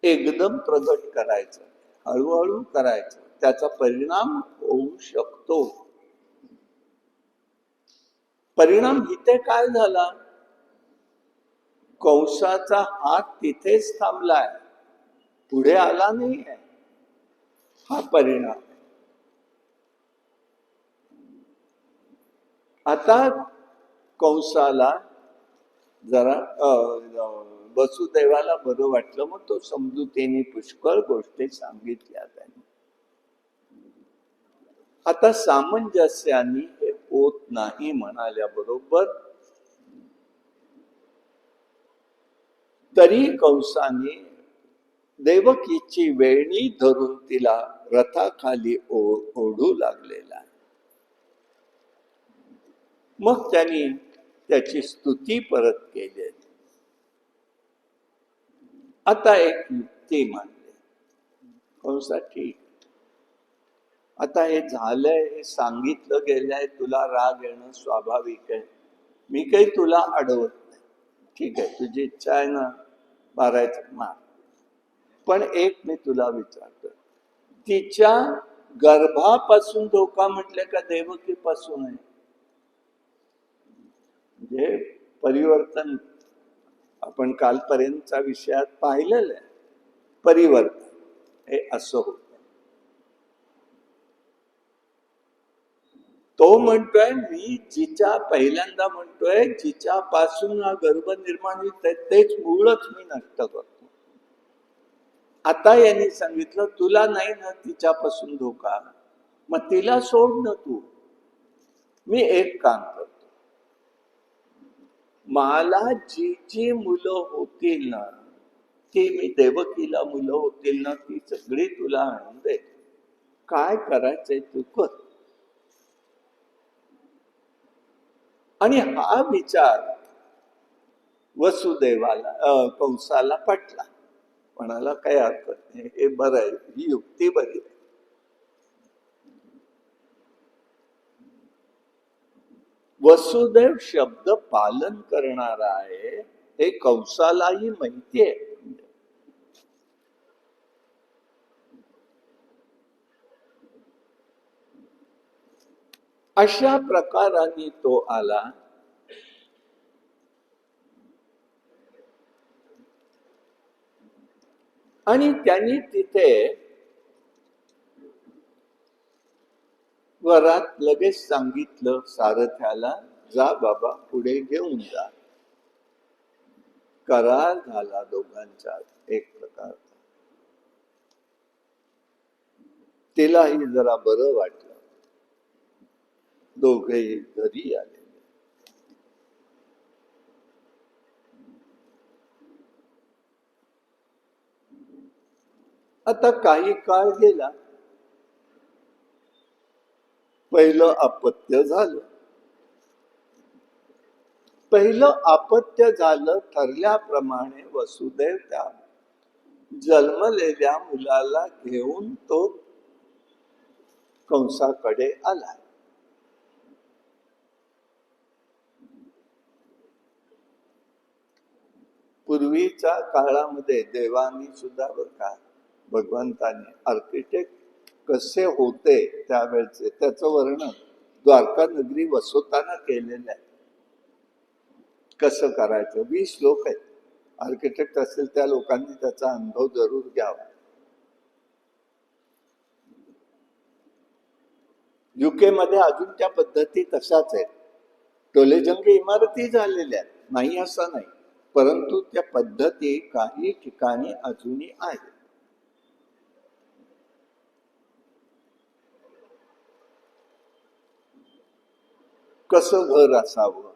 एकदम प्रगट करायचं, हळूहळू करायचं. त्याचा परिणाम होऊ शकतो. परिणाम इथे काय झाला, कंसाचा हात तिथेच थांबलाय, पुढे आला नाही आहे. हा परिणाम. आता कंसाला जरा वसुदेवाला बरं वाटलं. मग तो समजुतीने पुष्कळ गोष्टी सांगितल्या त्याने. आता सामंजस्याने हे होत नाही म्हणाल्याबरोबर तरी कंसाने देवकीची वेणी धरून तिला रथाखाली ओढू लागलेला आहे. मग त्यांनी त्याची स्तुती परत केली. आता एक युक्ती मांडली. कंसा, ठीक, आता हे झालंय, हे सांगितलं गेलंय, तुला राग येणं स्वाभाविक आहे. मी काही तुला अडवत नाही. ठीक आहे, तुझी इच्छा आहे ना मारायचं, मार. पण एक मी तुला विचारतो, तिच्या गर्भापासून धोका म्हटलं का देवकीपासून आहे? म्हणजे परिवर्तन आपण कालपर्यंतच्या विषयात पाहिलेलं आहे. परिवर्तन हे असं होत. तो म्हणतोय, मी जिच्या पहिल्यांदा म्हणतोय, जिच्या पासून हा गर्भ निर्माण होत आहे तेच मूळच मी नष्ट करतो. आता यांनी सांगितलं, तुला नाही ना तिच्यापासून धोका, मग तिला सोड ना तू. मी एक काम करतो, मला जी जी मुलं होतील ना, ती मी देवकीला मुलं होतील ना, ती सगळी तुला आणून दे. काय करायचंय तू कर. आणि हा विचार वसुदेवाला कंसाला पटला. म्हणाला, काही हरकत नाही, हे बरं आहे, ही युक्ती बरी आहे. वसुदेव शब्द पालन करणारा आहे हे कंसालाही माहिती आहे. अशा प्रकाराने तो आला. आणि त्यांनी तिथे वरात लगेच सांगितलं सारथ्याला, जा बाबा पुढे घेऊन जा. करार झाला दोघांचा एक प्रकार. तिलाही जरा बरं वाटलं. दोघेही घरी आले. आता काही काळ गेला. पहिलं अपत्य झालं. पहिलं अपत्य झालं ठरल्याप्रमाणे वसुदेव त्या जन्मलेल्या मुलाला घेऊन तो कंसाकडे आला. पूर्वीच्या काळामध्ये देवानी सुद्धा बघा, भगवंताने आर्किटेक्ट कसे होते त्यावेळेचे त्याचं वर्णन द्वारका नगरी वसवताना केलेलं आहे. कसं करायचं 20 लोक आहेत. आर्किटेक्ट असेल त्या लोकांनी त्याचा अनुभव जरूर घ्यावा. युके मध्ये अजून त्या पद्धती तशाच आहेत. टोलेजंगी इमारती झालेल्या आहेत, नाही असं नाही, परंतु त्या पद्धती काही ठिकाणी अजूनही आहेत. कसं घर असावं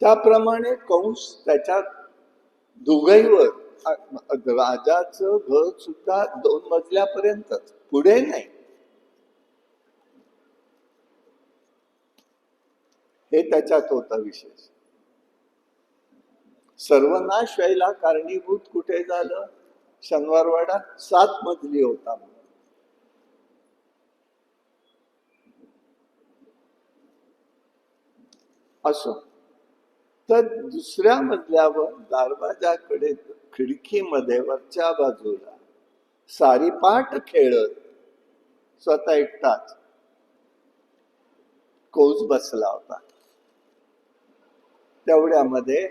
त्याप्रमाणे कंस त्याच्या दुघईवर, राजाचं घर सुद्धा 2 मजल्यापर्यंतच, पुढे नाही. हे त्याच्यात होता विशेष. सर्वनाश व्हायला कारणीभूत कुठे झालं? शनिवारवाडा 7 मजली होता. असो, तर दुसऱ्या मजल्यावर दरवाजाकडे खिडकीमध्ये वरच्या बाजूला सारीपाट खेळत स्वतः एकटाच कंस बसला होता. तेवढ्यामध्ये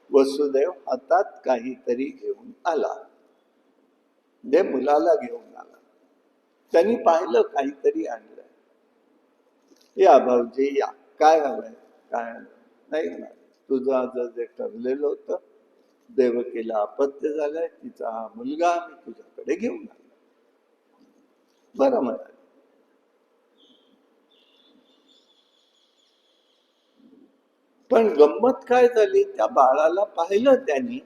वसुदेव हातात काहीतरी घेऊन आला. जे मुलाला घेऊन आला. त्यांनी पाहिलं काहीतरी आणलंय. या भाऊजी या, काय हवंय? काय नाही ना, तुझं जे ठरलेलं होतं, देवकीला अपत्य झालंय, तिचा हा मुलगा मी तुझ्याकडे घेऊन आला. बरं म्हणाले. पण गंमत काय झाली, त्या बाळाला पाहिलं त्यांनी.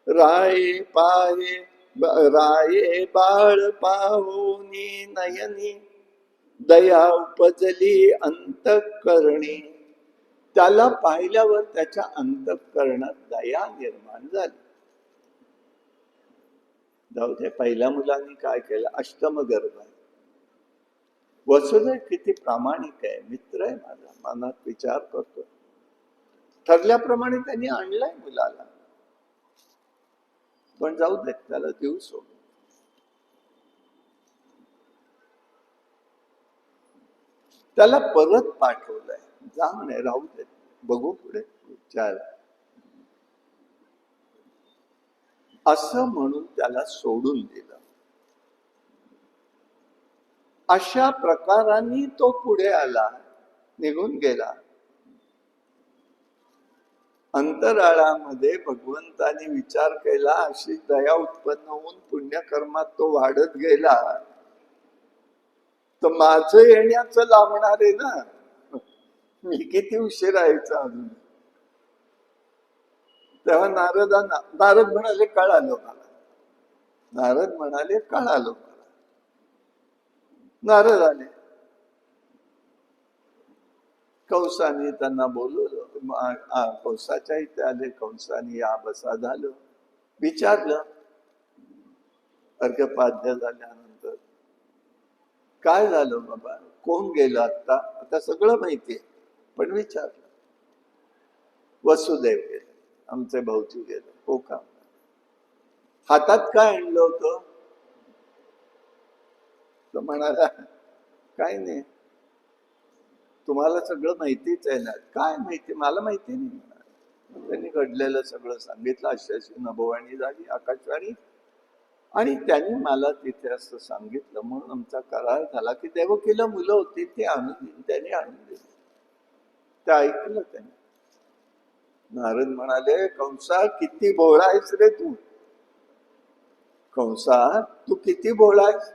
राये बाळ पाहुनी नयनी, दया उपजली अंतःकरणी. त्याला पाहिल्यावर त्याच्या अंतःकरणात दया निर्माण झाली. जाऊ दे, पहिल्या मुलांनी काय केलं? अष्टमगर्भ आहे. वसुदेव किती प्रामाणिक आहे, मित्र आहे माझा, मनात विचार करतो. ठरल्याप्रमाणे त्यांनी आणलाय मुलाला. पण जाऊ दे, त्याला देऊ सोडून. त्याला परत पाठवलंय. जा म्हणे, राहू दे, बघू पुढे विचार. असं म्हणून त्याला सोडून दिलं. अशा प्रकारांनी तो पुढे आला, निघून गेला. अंतराळामध्ये भगवंताने विचार केला, अशी दया उत्पन्न होऊन पुण्यकर्मात तो वाढत गेला, तर माझं येण्याचं लांबणार आहे ना, मी किती उशीर यायचा अजून. तेव्हा नारद म्हणाले, कळालं मला. नारद म्हणाले, कळालं मला. नारद आले. कंसाने त्यांना बोलवलं. कंसाच्या इथे आले. कंसाने या बसा झालं. विचारलं अर्घ्यपाद्य झाल्यानंतर, काय झालं बाबा, कोण गेलं? आता सगळं माहितीये, पण विचारलं. वसुदेव गेले, आमचे भाऊजी गेले. हो का? हातात काय आणलं होतं? तो म्हणाला, काय नाही, तुम्हाला सगळं माहितीच आहे ना. काय माहिती? मला माहिती नाही. त्यांनी घडलेलं सगळं सांगितलं. अशी नभोवाणी झाली, आकाशवाणी. आणि त्यांनी मला तिथे असं सांगितलं, म्हणून आमचा करार झाला की देवकीला मुलं होती ती आणून दिली, त्यांनी आणून दिली. ते ऐकलं त्यांनी. नारद म्हणाले, कंसा किती भोळा आहेस रे तू, कंसा तू किती भोळा आहेस.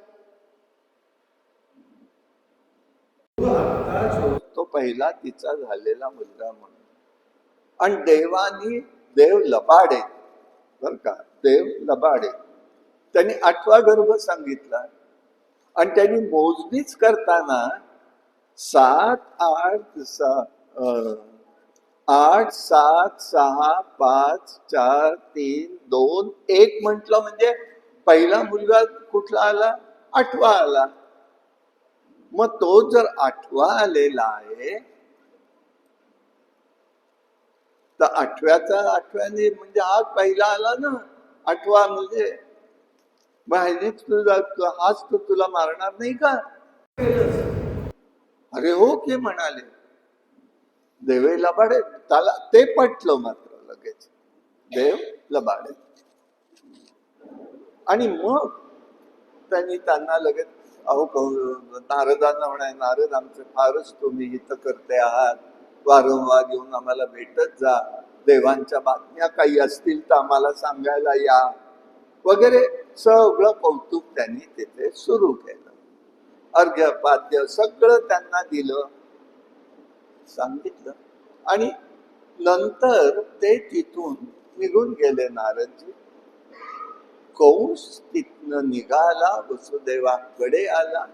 तो पहिला तिचा झालेला मुलगा म्हणून. आणि देव लबाडे, बर का, देव लबाडे. त्यांनी 8वा गर्भ सांगितला आणि त्यांनी मोजणीच करताना 7, 8, 8, 7, 6, 5, 4, 3, 2, 1 म्हटलं म्हणजे पहिला मुलगा कुठला आला, 8वा आला. मग तो जर 8वा आलेला आहे तर 8व्याने म्हणजे हा पहिला आला ना, 8वा म्हणजे बाहेरच तुझा हाच तर तुला मारणार नाही का. अरे हो की म्हणाले. देव लबाडे, त्याला ते पटलं मात्र लगेच, देव लबाडे. आणि मग त्यांना लगेच नारदांना म्हणाय, नारद आमचे फारच तुम्ही हित करते आहात, वारंवार येऊन आम्हाला भेटत जा, देवांच्या बातम्या काही असतील तर आम्हाला सांगायला या वगैरे सगळं कौतुक त्यांनी तिथे सुरू केलं. अर्घ्य पाद्य सगळं त्यांना दिलं, सांगितलं. आणि नंतर ते तिथून निघून गेले नारदजी. कंस तिथनं निघाला, वसुदेवाकडे आला.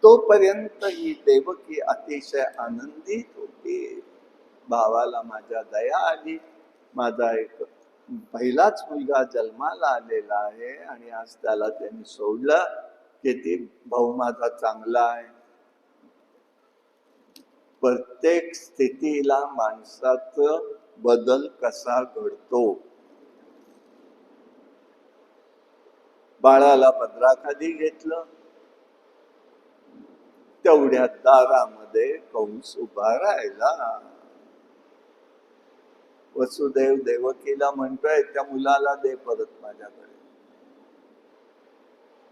तोपर्यंत ही देवकी अतिशय आनंदित होती. भावाला माझ्या दया आली, माझा एक पहिलाच मुलगा जन्माला आलेला आहे आणि आज त्याला त्यांनी सोडलं. किती भाऊ माझा चांगला आहे. प्रत्येक स्थितीला माणसाचं बदल कसा घडतो. बाळाला पदराखाली घेतलं, तेवढ्या दारामध्ये कंस उभा राहिला. वसुदेव देवकीला म्हणतोय, त्या मुलाला दे परत माझ्याकडे.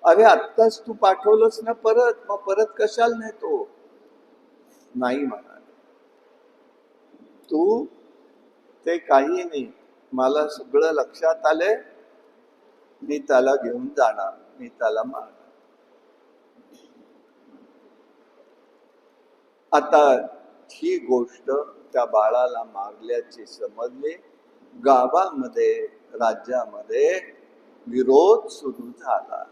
अरे आत्ताच तू पाठवलंस ना परत, मग परत कशाला नेतो. नाही म्हणाले, तू ते काही नाही, मला सगळं लक्षात आले, मी त्याला घेऊन जाणार, मी त्याला मारणार. आता ही गोष्ट त्या बाळाला मारल्याची समजली. गावामध्ये, राज्यामध्ये विरोध सुरू झाला.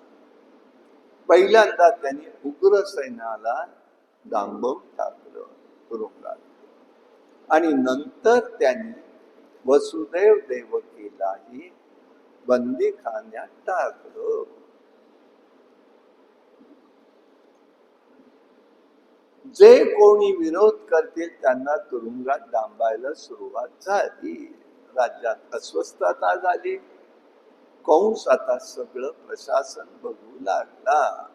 पहिल्यांदा त्यांनी उग्र सैन्याला डांबून टाकलं तुरुंगात, आणि नंतर त्यांनी वसुदेव देवकीलाही बंदीखान्यात टाकलं. जे कोणी विरोध करतील त्यांना तुरुंगात डांबायला सुरुवात झाली. राज्यात अस्वस्थता झाली. कंस आता सगळं प्रशासन बघू लागला.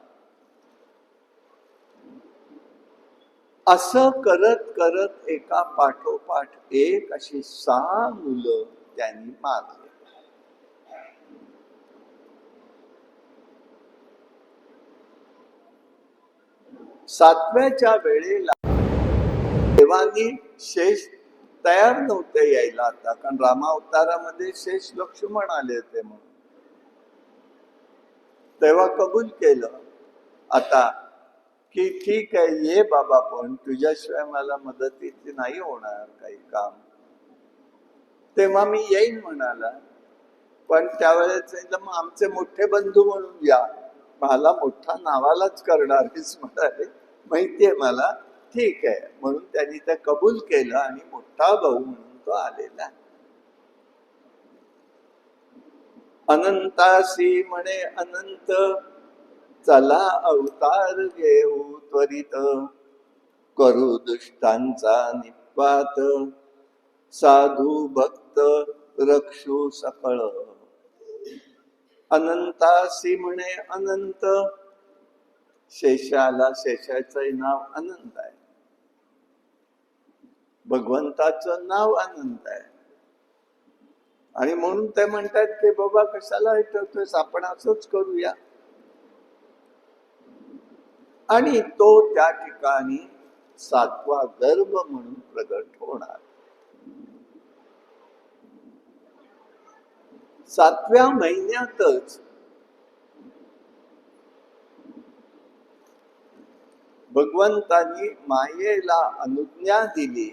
असं करत करत एका पाठोपाठ एक अशी 6 मुलं त्यांनी मारली. सातव्याच्या वेळेला देवानी शेष तयार नव्हते यायला आता, कारण रामावतारामध्ये शेष लक्ष्मण आले होते म्हणून. तेव्हा कबूल केलं आता की ठीक आहे, ये बाबा, पण तुझ्याशिवाय मला मदतीची नाही होणार काही काम. तेव्हा मी येईन म्हणाला. पण त्यावेळेस मग आमचे मोठे बंधू म्हणून या, मला मोठा नावालाच करणारच म्हणाले, माहितीये मला, ठीक आहे. म्हणून त्यांनी ते कबूल केलं आणि मोठा भाऊ म्हणून तो आलेला. अनंतासी म्हणे अनंत, चला अवतार घेऊ त्वरित, करू दुष्टांचा निपात, साधू भक्त रक्षू सकळ. अनंतासी म्हणे अनंत, शेषाला, शेषाचं नाव अनंत आहे, भगवंताचं नाव अनंत आहे. आणि म्हणून ते म्हणतात की बाबा कशाला हे ठेवतोयस, आपण असंच करूया. आणि तो त्या ठिकाणी 7वा गर्भ म्हणून प्रगट होणार. 7व्या महिन्यातच भगवंतानी मायेला अनुज्ञा दिली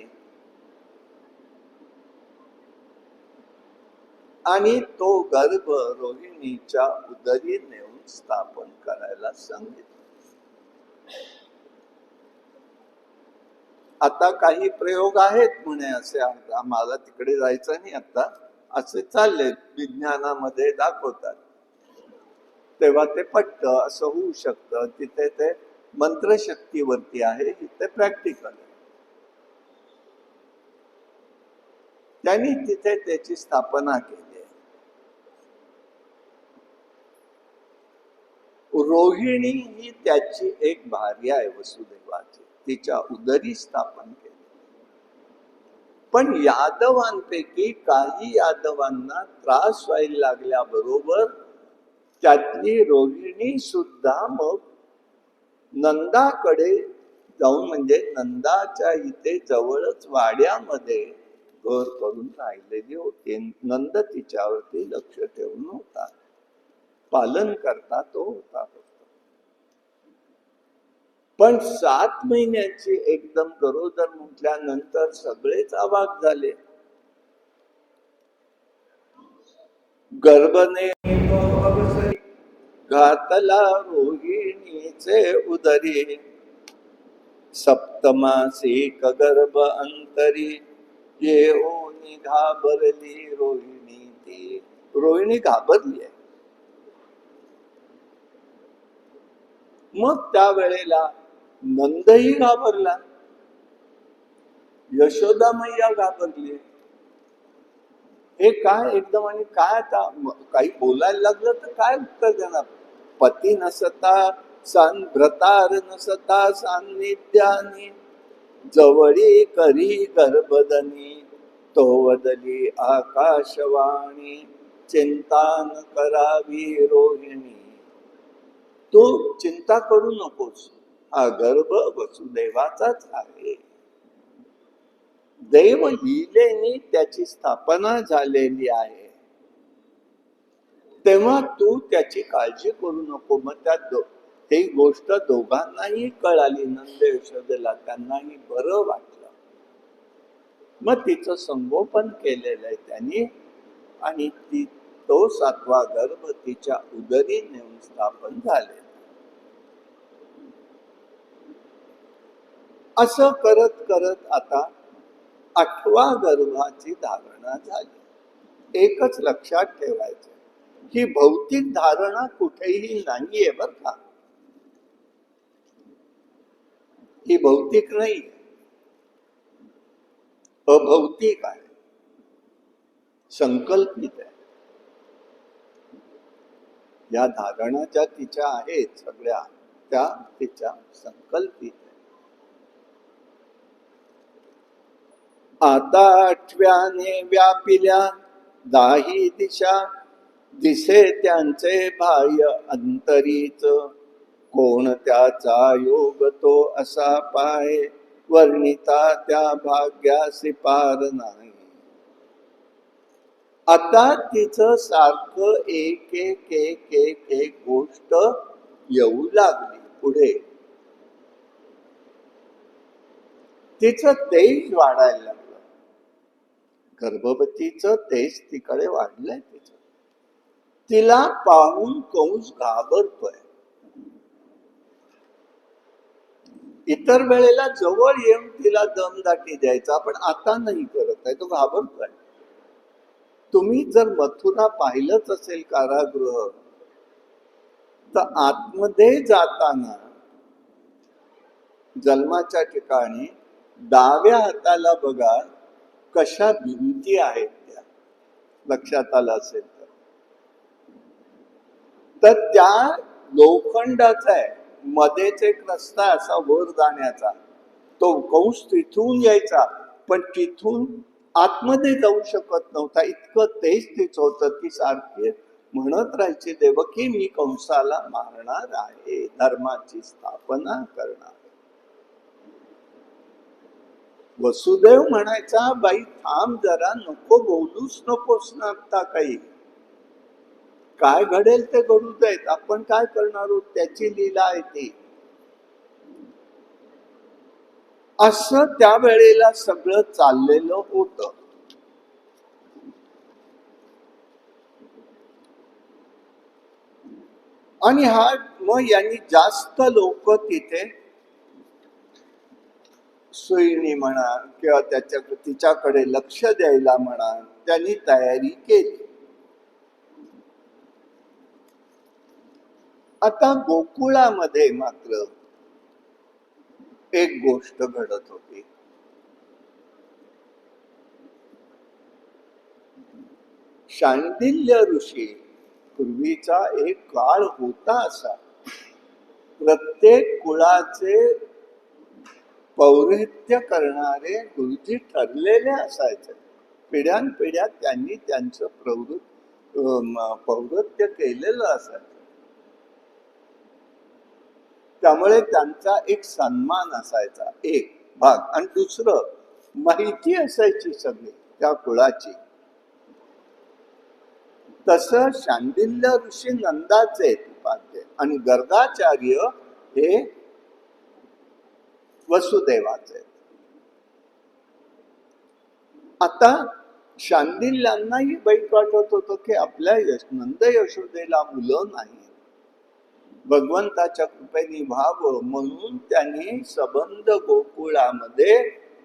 आणि तो गर्भ रोहिणीच्या उदरी नेऊन स्थापन करायला सांगितलं. आता काही प्रयोग आहेत म्हणे असे, मला तिकडे जायचं नाही आता, असे चालले विज्ञानामध्ये दाखवतात, तेव्हा ते पटतं, असं होऊ शकतं. तिथे ते मंत्रशक्तीवरती आहे, इथे प्रॅक्टिकल आहे. त्यांनी तिथे त्याची स्थापना केली. रोहिणी ही त्याची एक भार्या आहे वसुदेवाची, तिच्या उदरी स्थापन केली. पण यादवांपैकी काही यादवांना त्रास व्हायला लागल्याबरोबर त्यातली रोहिणी सुद्धा मग नंदाकडे जाऊन, म्हणजे नंदाच्या इथे जवळच वाड्यामध्ये घर करून राहिलेली होती. नंद तिच्यावरती लक्ष ठेवून होता, पालन करता तो होता. पण 7 महिन्याची एकदम गरोदर म्हटल्यानंतर सगळेच अवाक झाले. गर्भने घातला रोहिणीचे उदरी, सप्तमासिक गर्भ अंतरी, येऊन घाबरली रोहिणी ती. रोहिणी घाबरली आहे. मग त्यावेळेला नंदही घाबरला, यशोदा मैया घाबरली. हे काय एकदम, आणि काय आता काही बोलायला लागलं तर काय उत्तर देणार? पती नसता भ्रतार नसता सान्निध्यानी, जवळी करी गर्भधनी, तो वदली आकाशवाणी, चिंता न करावी रोहिणी. तू चिंता करू नकोस, हा गर्भ वसुदेवाचाच आहे. दैव लीलेने त्याची स्थापना झालेली आहे, तेव्हा तू त्याची काळजी करू नको. मग त्यात ही गोष्ट दोघांनाही कळाली, नंद यशोदेला, त्यांनाही बरं वाटलं. मग तिचं संगोपन केलेलं आहे त्यांनी, आणि तो 7वा गर्भ तिच्या उदरी नेऊन स्थापन झाले. असं करत करत आता 8व्या गर्भाची धारणा झाली. एकच लक्षात ठेवायचं, ही भौतिक धारणा कुठेही नाहीये बर का. ही भौतिक नाही, अभौतिक आहे, संकल्पित आहे. या धारणा ज्या तिच्या आहेत सगळ्या, त्या तिच्या संकल्पित. आता 8व्याने व्यापिल्या दाही दिशा, दिसे त्यांचे बाह्य अंतरीच, कोण त्याचा योग तो असा पाय, वर्णिता त्या भाग्यासी पार नाही. आता तिचं सारखं एक एक एक एक एक गोष्ट येऊ लागली पुढे. तिचं तेज वाढायला लागलं, गर्भवतीचं तेज तिकडे वाढलंय. तिला पाहून कंस घाबरतोय. इतर वेळेला जवळ येऊन तिला दमदाटी द्यायचा, पण आता नाही करत आहे, तो घाबरतोय. तुम्ही जर मथुरा पाहिलंच असेल कारागृह, तर आतमध्ये जाताना जन्माच्या ठिकाणी डाव्या हाताला बघा कशा भिंती आहेत, त्या लक्षात आलं असेल तर त्या लोखंडाचा आहे, मध्येच एक रस्ता असा वर जाण्याचा. तो कंस तिथून यायचा, पण तिथून आतमध्ये जाऊ शकत नव्हता. इतकं तेज तिचं होतं. ती सारखी म्हणत राहायची, देवकी मी कंसाला मारणार आहे, धर्माची स्थापना करणार. वसुदेव म्हणायचा, बाई थांब जरा, नको बोलूच नकोस ना आता काही, काय घडेल ते घडू देत, आपण काय करणार आहोत, त्याची लीला आहे ती. असं त्यावेळेला सगळं चाललेलं होतं. आणि हा मग यांनी जास्त लोक तिथे सुईणी म्हणा किंवा तिच्याकडे लक्ष द्यायला म्हणा, त्यांनी तयारी केली. आता गोकुळामध्ये मात्र एक गोष्ट घडत होती. शांडिल्य ऋषी, पूर्वीचा एक काळ होता असा, प्रत्येक कुळाचे पौरोहित्य करणारे गुरुजी ठरलेले असायचे. पिढ्यानपिढ्या त्यांनी त्यांचं पौरोहित्य केलेलं असायचं. त्यामुळे त्यांचा एक सन्मान असायचा, एक भाग. आणि दुसरं, माहिती असायची सगळी त्या कुळाची. तसं शांडिल्य ऋषी नंदाचे उपाध्ये आणि गर्गाचार्य हे वसुदेवाचे. आता शांडिल्यांनाही वाईट वाटत होतं की आपल्या नंद यशोदेला मुलं नाही, भगवंताच्या कृपेने व्हावं म्हणून त्यांनी सबंध गोकुळामध्ये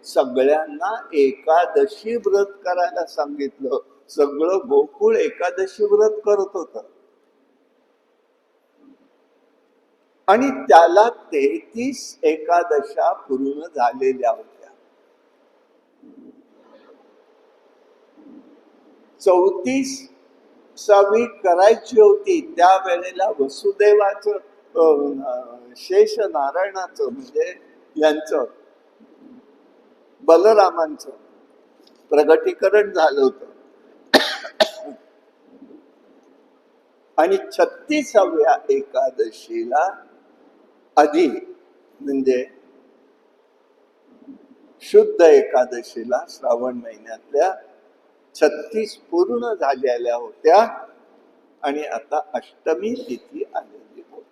सगळ्यांना एकादशी व्रत करायला सांगितलं. सगळं गोकुळ एकादशी व्रत करत होत आणि त्याला 33 एकादशा पूर्ण झालेल्या होत्या. 34वी करायची होती. त्यावेळेला वसुदेवाचं शेष नारायणाचं म्हणजे यांचं बलरामांचं प्रगटीकरण झालं होतं. आणि 36व्या एकादशीला आधी म्हणजे शुद्ध एकादशीला श्रावण महिन्यातल्या 36 पूर्ण झालेल्या होत्या आणि आता अष्टमी तिथी आलेली होती.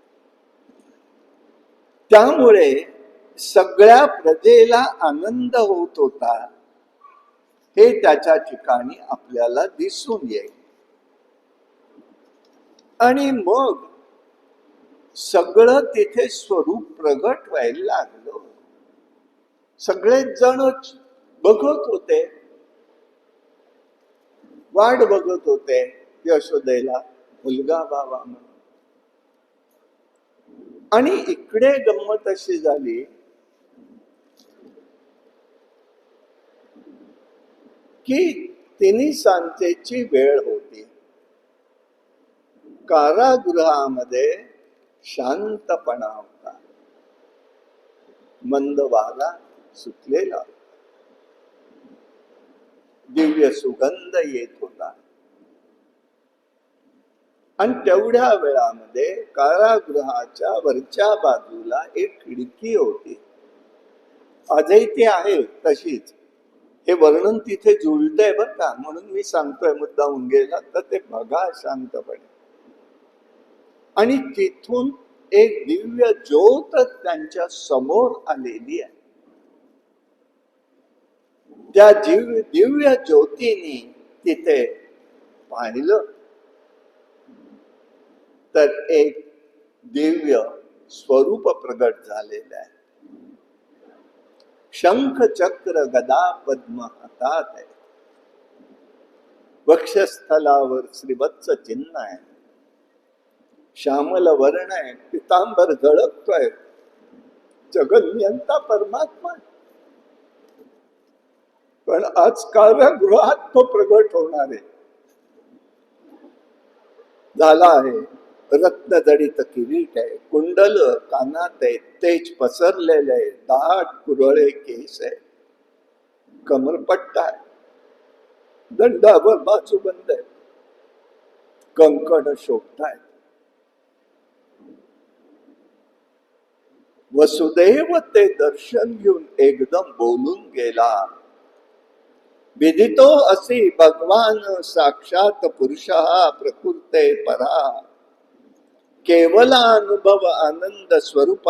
त्यामुळे सगळ्या प्रजेला आनंद होत होता, हे त्याच्या ठिकाणी आपल्याला दिसून येईल. आणि मग सगळं तिथे स्वरूप प्रगट व्हायला लागलं. सगळेच जण बघत होते, वाट बघत होते यशोदेला मुलगा व्हावा म्हणून. आणि इकडे गंमत अशी झाली की तिन्ही सांजेची वेळ होती. कारागृहामध्ये शांतपणा होता, मंद वारा सुटलेला, दिव्य सुगंध येत होता. आणि तेवढ्या वेळामध्ये कारागृहाच्या वरच्या बाजूला एक खिडकी होती. आजही ती आहे तशीच. हे वर्णन तिथे जुळतंय बरं का, म्हणून मी सांगतोय, मुद्दाम गेला तर ते बघा शांतपणे. आणि तिथून एक दिव्य ज्योत त्यांच्या समोर आलेली आहे. त्या दिव्य ज्योतीने तिथे पाहिलं तर एक दिव्य स्वरूप प्रगट झालेलं आहे. शंख चक्र गदा पद्म हातात आहे. वक्षस्थलावर श्रीवत्स चिन्ह आहे. श्यामल वर्ण आहे, पितांबर झळकतोय. जगन्यंता परमात्मा. पण आज कारागृहात तो प्रगट होणार आहे, झाला आहे. रत्नजडित किरीट आहे, कुंडल कानात आहे, तेज पसरलेले आहे, दाट कुरळे केस आहे, कमरपट्टा आहे. दंडावर बाजूबंद आहे, कंकण शोभताय. वसुदेव ते दर्शन घेऊन एकदम बोलून गेला, विदितो असी भगवान साक्षात पुरुष प्रकृते परा, केवल अनुभव आनंद स्वरूप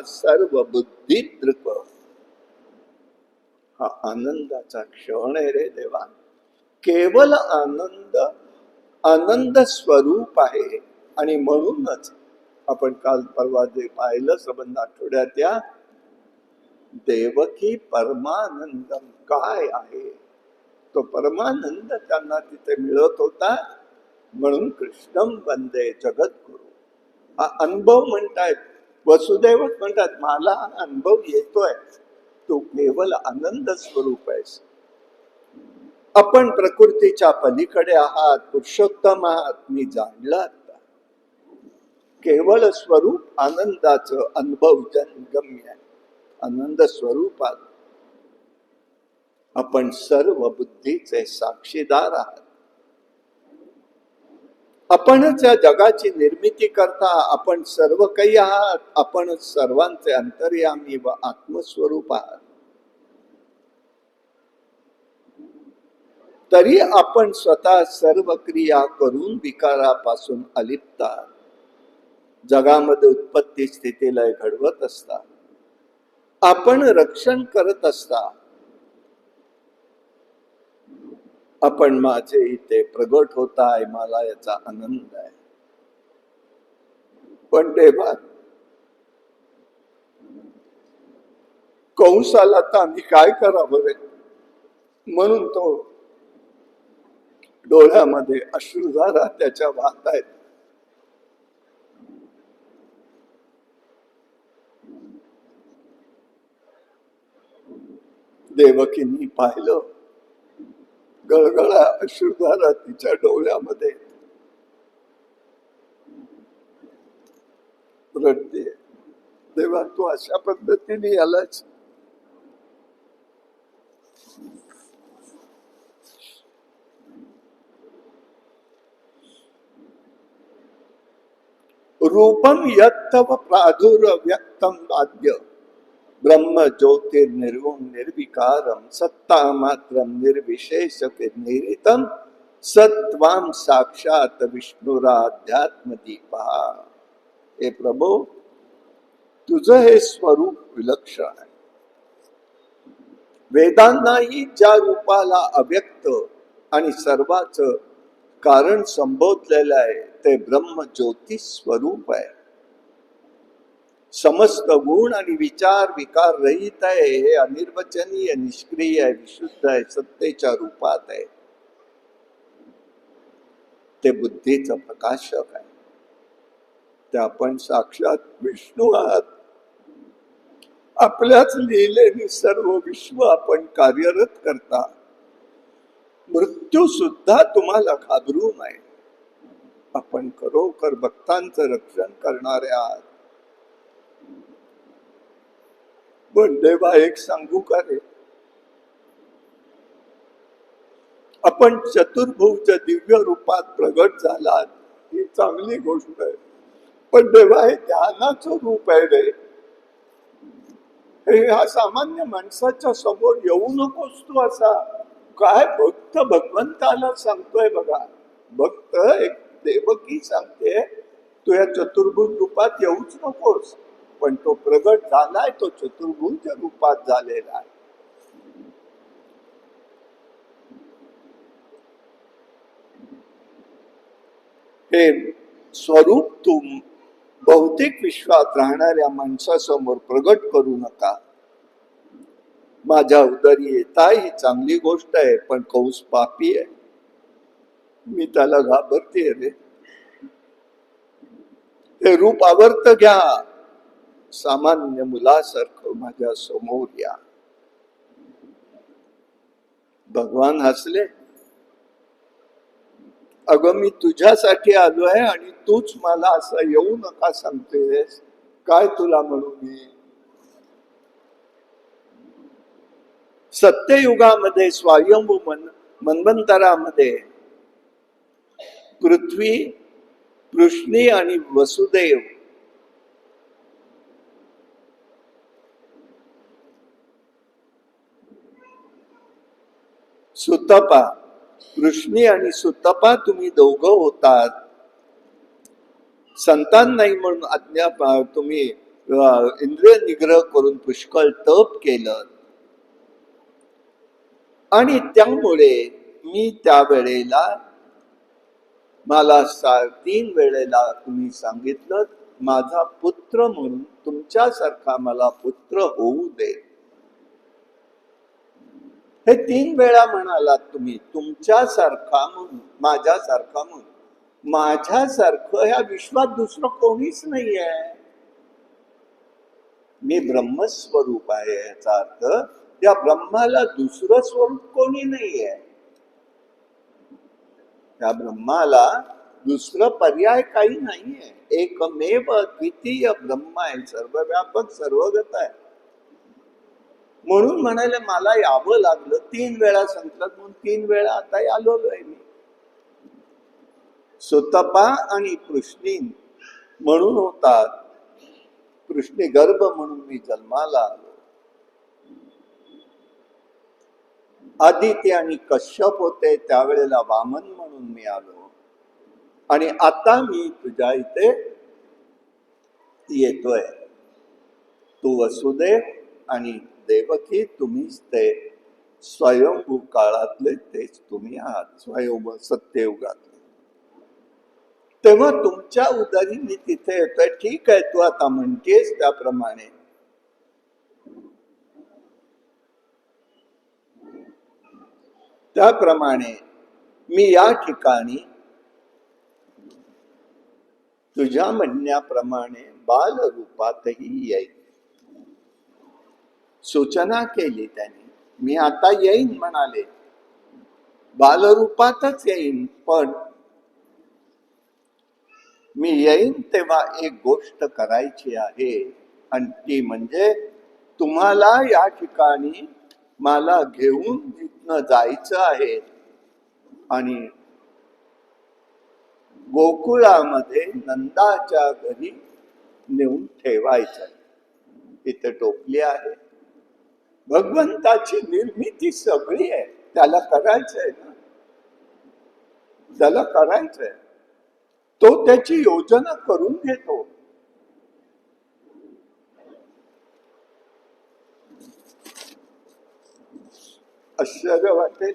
सर्व बुद्धी दृक. हा आनंदाचा क्षण आहे रे देवा. केवल आनंद, आनंद स्वरूप आहे. आणि म्हणूनच आपण काल परवा जे पाहिलं संबंध आठवड्यात, या देवकी परमानंदम काय आहे, तो परमानंद त्यांना तिथे मिळत होता. म्हणून कृष्णम वंदे जगद्गुरु. हा अनुभव म्हणतायत, वसुदेव म्हणतात, मला अनुभव येतोय, तू केवल आनंद स्वरूप आहेस. आपण प्रकृतीच्या पलीकडे आहात, पुरुषोत्तम आहात, मी जाणलं आता. केवळ स्वरूप आनंदाचं अनुभव गम्य आहे. आनंद स्वरूपात आपण सर्व बुद्धीचे साक्षीदार आहात. आपणच या जगाची निर्मिती करता, आपण सर्व काही आहात. आपण सर्वांचे अंतर्यामी व आत्मस्वरूप आहात. तरी आपण स्वतः सर्व क्रिया करून विकारापासून अलिप्त आहात. जगामध्ये उत्पत्ती स्थिती लय घडवत असता, आपण रक्षण करत असता. आपण माझे इथे प्रगट होताय, मला याचा आनंद आहे. पण देवा, कंसाला तर आम्ही काय करावं रे. म्हणून तो डोळ्यामध्ये अश्रुधारा त्याच्या वाहत आहेत. देवकींनी पाहिलं, गळगळा अश्रुधारा तिच्या डोळ्यामध्ये रडते. देवा, तू अशा पद्धतीने यालाच रूपम यत्तव प्रादुर्व्यक्तम आद्य ब्रह्म ज्योतिर्निर्गुण निर्विकारम सत्ता मात्रम निर्विशेष निर्हितम सत्वाम साक्षात विष्णुराध्यात्म दीपा. हे प्रभो, तुझं हे स्वरूप विलक्षण आहे. वेदांनाही ज्या रूपाला अव्यक्त आणि सर्वाच कारण संबोधलेलं आहे, ते ब्रह्म ज्योती स्वरूप आहे. समस्त गुण आणि विचार विकार रहित आहे. हे अनिर्वचनीय, निष्क्रिय आहे, विशुद्ध आहे, सत्तेच्या रूपात आहे. ते बुद्धीचं प्रकाशक आहे. ते आपण साक्षात विष्णू आहात. आपल्याच लीलेने सर्व विश्व आपण कार्यरत करता. मृत्यू सुद्धा तुम्हाला घाबरू नये. आपण खरोखर भक्तांचं रक्षण करणारे आहात. पण देवा, एक सांगू का रे, आपण चतुर्भुज दिव्य रूपात प्रगट झालात, ही चांगली गोष्ट आहे. पण देवा, हे ध्यानाचं रूप आहे रे. हे हा सामान्य माणसाच्या समोर येऊ नकोस तू असा. काय भक्त भगवंताला सांगतोय बघा. भक्त एक देवकी सांगते, तू या चतुर्भुज रूपात येऊच नकोस. पण तो प्रगट झालाय, तो चतुर्भुज रूपात झालेला आहे. हे स्वरूप तू भौतिक विश्वात राहणाऱ्या माणसासमोर प्रगट करू नका. माझ्या उदरी येता ही चांगली गोष्ट आहे, पण कंस पापी आहे, मी त्याला घाबरते रे. हे रूप आवर्त घ्या, सामान्य मुलासारखं माझ्या समोर या. भगवान हसले, अगं मी तुझ्यासाठी आलो आहे आणि तूच मला असं येऊ नका सांगतेस. काय तुला म्हणू मी. सत्ययुगामध्ये स्वयंभू मन्वंतरामध्ये पृथ्वी, पृष्णी आणि वसुदेव सुतपा, पृष्णी आणि सुतपा तुम्ही दोघं होतात. संतान नाही म्हणून आज्ञा तुम्ही इंद्रिय निग्रह करून पुष्कळ तप केलं आणि त्यामुळे मी त्यावेळेला मला 3 वेळेला तुम्ही सांगितलं माझा पुत्र म्हणून तुमच्यासारखा मला पुत्र होऊ दे. हे 3 वेळा म्हणालात तुम्ही, तुमच्यासारखा म्हणून, माझ्यासारखा म्हणून. माझ्यासारखं ह्या विश्वात दुसरं कोणीच नाही आहे. मी ब्रह्मस्वरूप आहे याचा अर्थ त्या ब्रह्माला दुसरं स्वरूप कोणी नाही आहे. त्या ब्रह्माला दुसरं पर्याय काही नाहीये. एकमेव द्वितीय ब्रह्म आहे, सर्वव्यापक सर्वगत आहे. म्हणून म्हणाले मला यावं लागलं. 3 वेळा सांगितलं म्हणून 3 वेळा आता आलोय मी. सुतपा आणि पृष्णी म्हणून होतात. पृष्णी गर्भ म्हणून मी जन्माला आलो. आदित्य आणि कश्यप होते त्यावेळेला वामन म्हणून मी आलो आणि आता मी तुझ्या इथे येतोय. तू वसुदेव आणि देवकी तुम्हीच ते स्वयंभू काळातले तेच तुम्ही आहात, स्वयंभू सत्ययुगातले. तेव्हा तुमच्या उदरी मी तिथे येतोय. ठीक आहे, तू आता म्हणतेस त्याप्रमाणे. त्याप्रमाणे मी या ठिकाणी तुझ्या म्हणण्याप्रमाणे बालरूपातही येईल. सूचना केली त्यांनी. मी आता येईन म्हणाले, बालरूपातच येईन. पण मी येईन तेव्हा एक गोष्ट करायची आहे आणि ती म्हणजे तुम्हाला या ठिकाणी मला घेऊन तिथनं जायचं आहे आणि गोकुळामध्ये नंदाच्या घरी नेऊन ठेवायचं. इथे टोपली आहे. भगवंताची निर्मिती सगळी आहे. त्याला करायचंय ना, त्याला करायचंय. तो त्याची योजना करून घेतो. आश्चर्य वाटेल.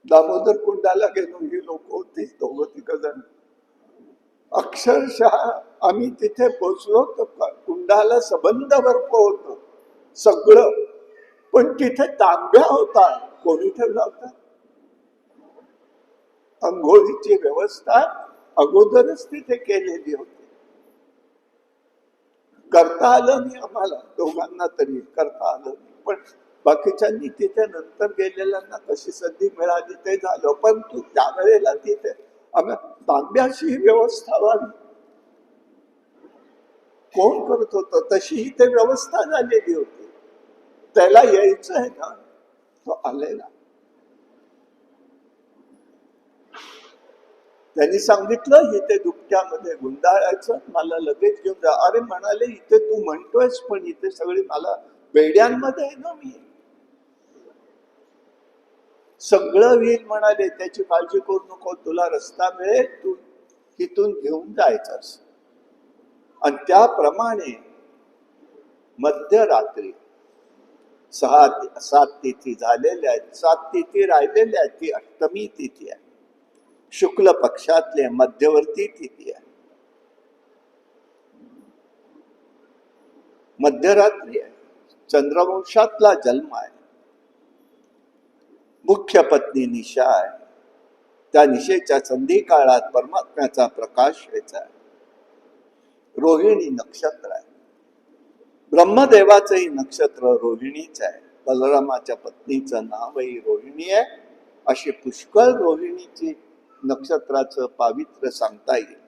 दामोदर कुंडाला गेलो, ही लोक होती 2-3 जण. अक्षरशः आम्ही तिथे पोचलो तर कुंडाला सबंध बर्फ होत सगळं, पण तिथे तांब्या होता. कोणी ठेवला होता? अंघोळीची व्यवस्था अगोदरच तिथे केलेली होती. करता आलं नाही आम्हाला दोघांना, तरी करता आलं नाही. पण बाकीच्यांनी तिथे नंतर गेलेल्यांना कशी संधी मिळाली ते झालं. पण तू त्यावेळेला तिथे आम्ही तांब्याची व्यवस्था व्हावी कोण करत होत? तशी इथे व्यवस्था झालेली होती. त्याला यायचं आहे ना, तो आलेला. त्यांनी सांगितलं इथे दुपट्यामध्ये गुंडाळायचं, मला लगेच घेऊन जा. अरे म्हणाले इथे तू म्हणतोयस पण इथे सगळी मला बेड्यांमध्ये आहे ना, मी सगळं होईल म्हणाले. त्याची काळजी करू नको, तुला रस्ता मिळेल, तू तिथून घेऊन जायचंस. आणि त्याप्रमाणे मध्यरात्री 7 तिथी झालेल्या आहेत. 7 तिथी राहिलेल्या आहेत. ती अष्टमी तिथी आहे, शुक्ल पक्षातले मध्यवर्ती तिथी आहे. मध्यरात्री आहे. चंद्रवंशातला जन्म आहे. मुख्य पत्नी निशा आहे. त्या निशेच्या संधी काळात परमात्म्याचा प्रकाश व्हायचा आहे. रोहिणी नक्षत्र आहे. ब्रह्मदेवाचंही नक्षत्र रोहिणीच आहे. बलरामाच्या पत्नीचं नावही रोहिणी आहे. अशी पुष्कळ रोहिणीची नक्षत्राचं पावित्र्य सांगता येईल.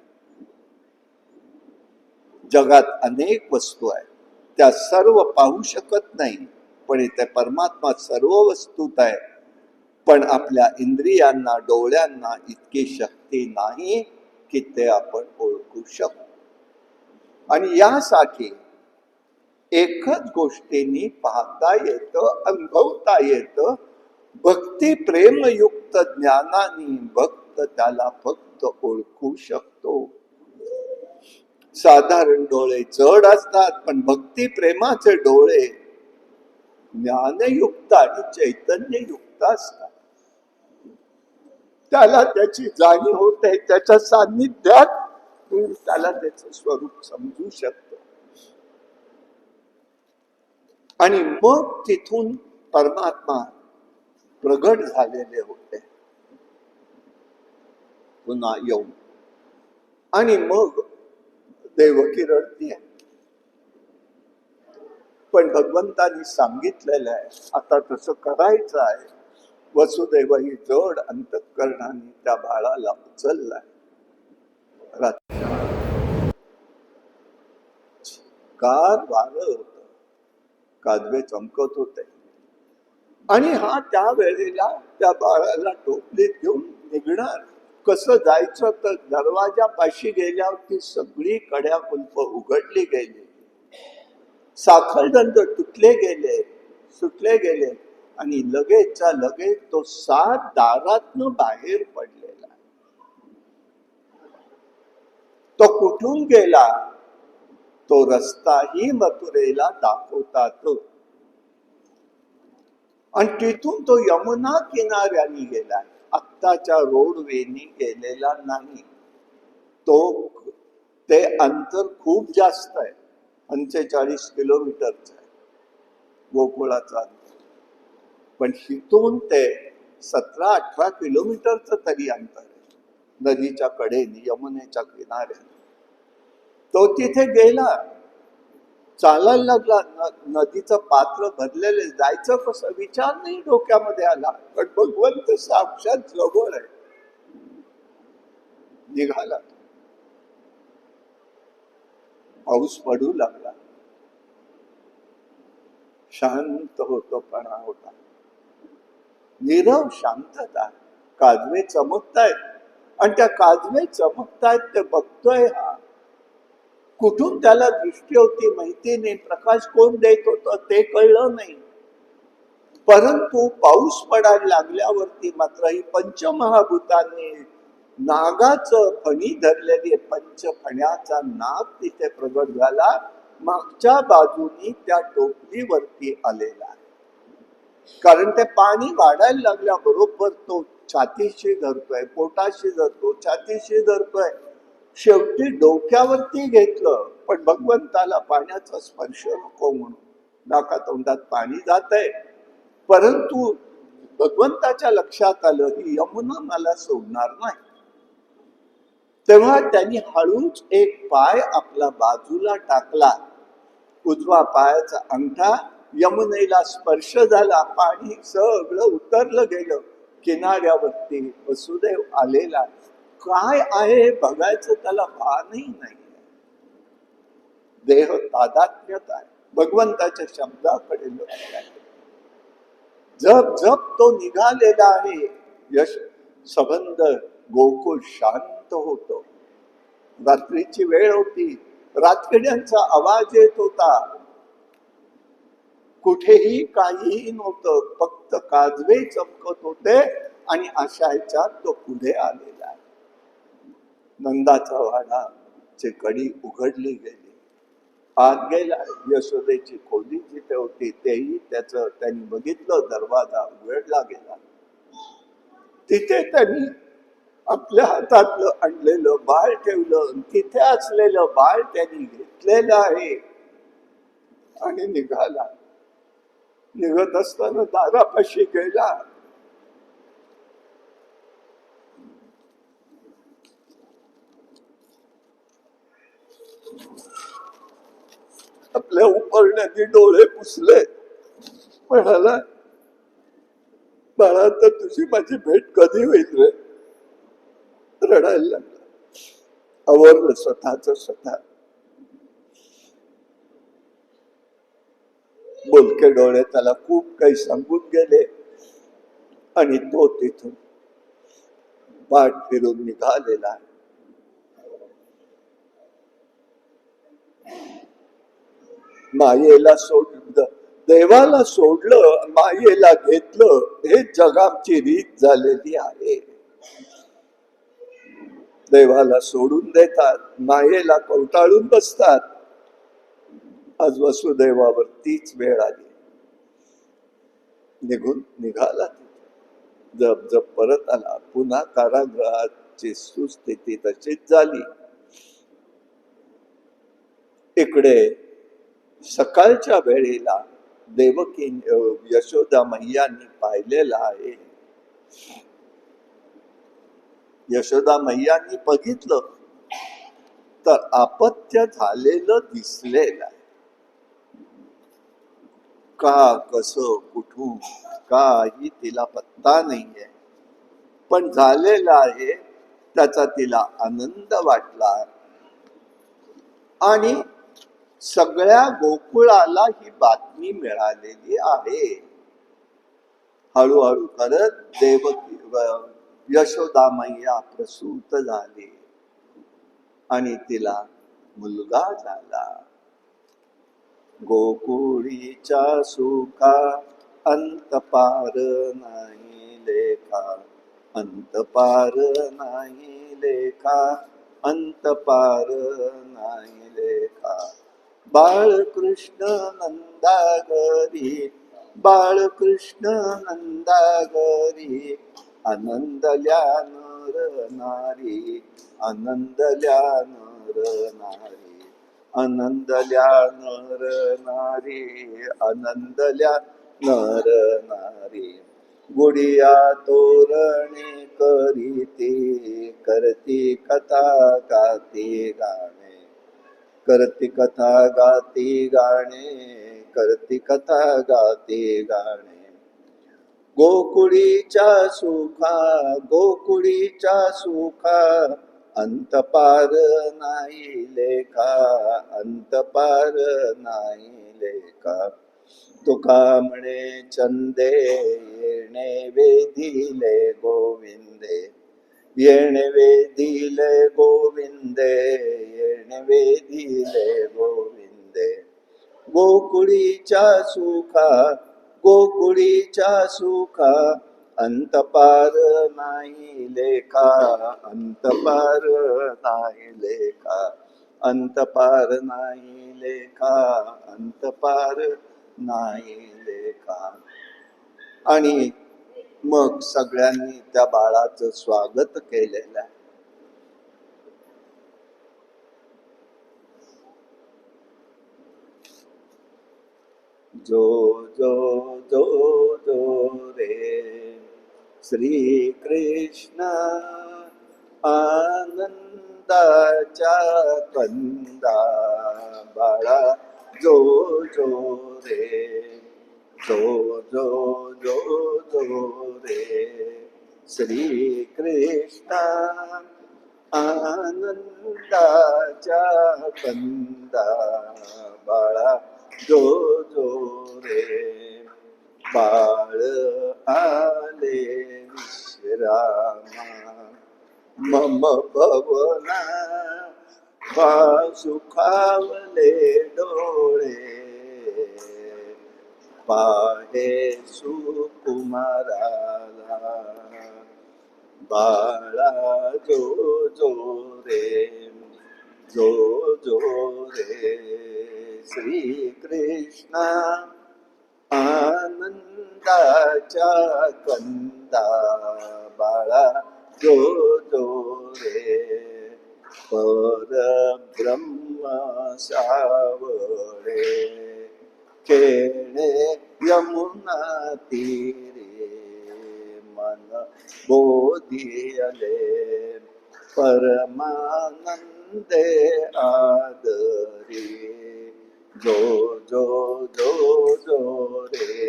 जगात अनेक वस्तू आहेत, त्या सर्व पाहू शकत नाही, पण इथे परमात्मा सर्व वस्तूत आहे. पण आपल्या इंद्रियांना, डोळ्यांना इतकी शक्ती नाही की ते आपण ओळखू शकतो. आणि यासाठी एकच गोष्टींनी पाहता येतं, अनुभवता येतं. भक्ती प्रेमयुक्त ज्ञानाने भक्त त्याला फक्त ओळखू शकतो. साधारण डोळे जड असतात, पण भक्ती प्रेमाचे डोळे ज्ञानयुक्त आणि चैतन्ययुक्त असतात. त्याला त्याची जाणीव होते, त्याच्या सान्निध्यात त्याला त्याचं स्वरूप समजू शकतो. आणि मग तिथून परमात्मा प्रगट झालेले होते पुन्हा येऊन. आणि मग देवकी रडतीये, पण भगवंतांनी सांगितलेलं आहे आता तसं करायचं आहे. वसुदेव ही जड अंतःकरणाने त्या बाळाला उचललाय. गार वारं होत, काजवे चमकत होते, आणि हा त्या वेळेला त्या बाळाला टोपलीत घेऊन निघणार. कसं जायचं तर दरवाजापाशी गेल्यावर ती सगळी कड्या कुलप उघडली गेली, साखळदंड तुटले गेले, सुटले गेले, आणि लगेचच्या लगेच तो सात दारातनं बाहेर पडलेला. तो कुठून गेला तो रस्ताही मथुरेला दाखवतात. आणि तिथून तो यमुना किनाऱ्याने गेलाय, आत्ताच्या रोडवेनी गेलेला नाही. तो ते अंतर खूप जास्त आहे, 45 किलोमीटरचं आहे गोकुळाचं अंतर. पण तिथून ते 17-18 किलोमीटरचं तरी अंतर आहे, नदीच्या कडेने, यमुनेच्या किनाऱ्याने. तो तिथे गेला, चालायला लागला. नदीचं पात्र भरलेले, जायचं कसं विचार नाही डोक्यामध्ये आला, पण भगवंत साक्षात जवळ आहे. निघाला, पाऊस पडू लागला, शांत होतोपणा होता, नीरव शांतता. काजवे चमकतायत, आणि त्या काजवे चमकतायत ते बघतोय हा. कुठून त्याला दृष्टी होती माहिती नाही, प्रकाश कोण देत होतं ते कळलं नाही. परंतु पाऊस पडायला लागल्यावरती मात्र ही पंचमहाभूतांनी नागाचं फणी धरलेली पंचफण्याचा नाग तिथे प्रगट झाला, मागच्या बाजूनी त्या टोपलीवरती आलेला आहे. कारण ते पाणी वाढायला लागल्याबरोबर तो छातीशी धरतोय, पोटाशी धरतो, छातीशी धरतोय. शेवटी डोक्यावरती घेतलं, पण भगवंताला पाण्याचा स्पर्श नको म्हणून नाका तोंडात पाणी जात आहे. परंतु भगवंताच्या लक्षात आलं की यमुना मला सोडणार नाही. तेव्हा त्यांनी हळूच एक पाय आपला बाजूला टाकला, उजवा पायाचा अंगठा यमुनेला स्पर्श झाला, पाणी सगळं उतरलं गेलं किनाऱ्यावरती. वसुदेव आलेला, काय आहे बघायचं त्याला भानही नाही. देह तादात्म्यत आहे, भगवंताच्या शब्दाकडे लक्ष आहे. जप जप तो निघालेला आहे. यश संबंध गोकुळ शांत होतो. रात्रीची वेळ होती, रातकिड्यांचा आवाज येत होता. कुठेही काहीही नव्हतं, फक्त काजवे चमकत होते. आणि अशा ह्याच्यात तो पुढे आलेला आहे. नंदाचा वाडाची कडी उघडली गेली, आत गेला. यशोदेची खोली जिथे होती तेही त्यांनी बघितलं, दरवाजा उघडला गेला. तिथे त्यांनी आपल्या हातातलं आणलेलं बाळ ठेवलं, तिथे असलेलं बाळ त्यांनी घेतलेलं आहे आणि निघाला. निघत असताना दारापाशी गेला. आपल्या उपरण्याने डोळे पुसले, म्हणाला, बाळा तर तुझी माझी भेट कधी होईल रे. रडायला लागला. आवरलं स्वतःच स्वतः. बोलके डोळे त्याला खूप काही सांगून गेले. आणि तो तिथून पाठ फिरून निघालेला आहे. मायेला सोडलं, देवाला सोडलं, मायेला घेतलं, हे जगाची रीत झालेली आहे. देवाला सोडून देतात, मायेला कवटाळून बसतात. आज वसुदेवावर तीच वेळ आली. निघाला जप जप परत आला. पुन्हा कारागृहाची सुस्थिती तशीच झाली. इकडे सकाळच्या वेळेला देवकी यशोदा मैयांनी पाहिलेला आहे. यशोदा मैयांनी बघितलं तर अपत्य झालेलं दिसलेलं. का, कसं, कुठून, काही तिला पत्ता नाहीये, पण झालेलं आहे त्याचा तिला आनंद वाटला. आणि सगळ्या गोकुळाला ही बातमी मिळालेली आहे. हळूहळू करत देवकी यशोदा मैया प्रसूत झाली आणि तिला मुलगा झाला. गोकुळीच्या सुखा अंत पार नाही लेखा, अंत पार नाही लेखा, अंत पार नाही लेखा. बाळकृष्ण नंदा घरी, बाळकृष्ण नंदा घरी, आनंदल्या नर नारी, आनंदल्या नर नारी, आनंदल्या नर नारी, आनंदल्या नर नारी. गुडिया तोरणे करीते, करती कथा गाती गाणे, करती कथा गाती गाणे, करती कथा गाती गाणे. गोकुळीच्या सुखा, गोकुळीच्या सुखा, अंत पार नाही लेखा, अंत पार नाही लेखा. तुका म्हणे चंदे येणे वेधिले गोविंदे, येणे वेधिले गोविंदे, येणे वेधिले गोविंदे. गोकुळीच्या सुखा, गोकुळीच्या सुखा, अंत पार नाही लेखा, अंत पार नाही लेखा, अंत पार नाही लेखा, अंत पार नाही लेखा. आणि मग सगळ्यांनी त्या बाळाचं स्वागत केलेलं आहे. जो जो जो जो रे श्री कृष्ण आनंदाच्या कंदा बाळा, जो जो रे, जो जो जो जो रे श्री कृष्ण आनंदाच्या कंदा बाळा, जो जो रे. बाळ आले विश्रामा मम भवना, सुखावले डोळे पाहे सुकुमाराला. बाळा जो जो रे, जो जो रे श्री कृष्ण आनंदाच्या कंदा बाळा, जो जो रे. परब्रह्म सावळे खेळे यमुना तीरे, मन बोधियले परमानंदे आदरी. जो जो जो जो रे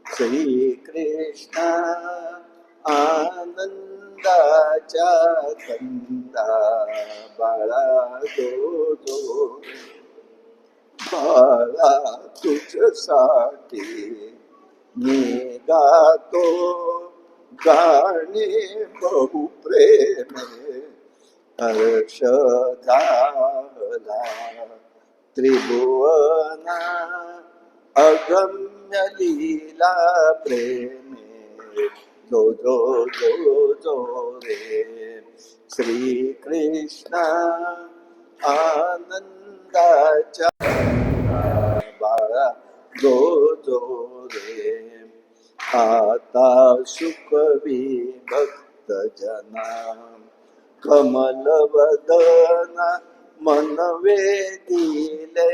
श्री कृष्ण आनंदाच्या कंदा बाळा, जो जो बाळा तुझ्यासाठी मी गातो गाणे बहु प्रेमे हर्ष झाला त्रिभुवना अगम्य लीला प्रेमे जो जो जो जो रे श्री कृष्ण आनंदाच्या बाळा जो जो रे आता सुखवी भक्त जना कमलवदना मन वेदिले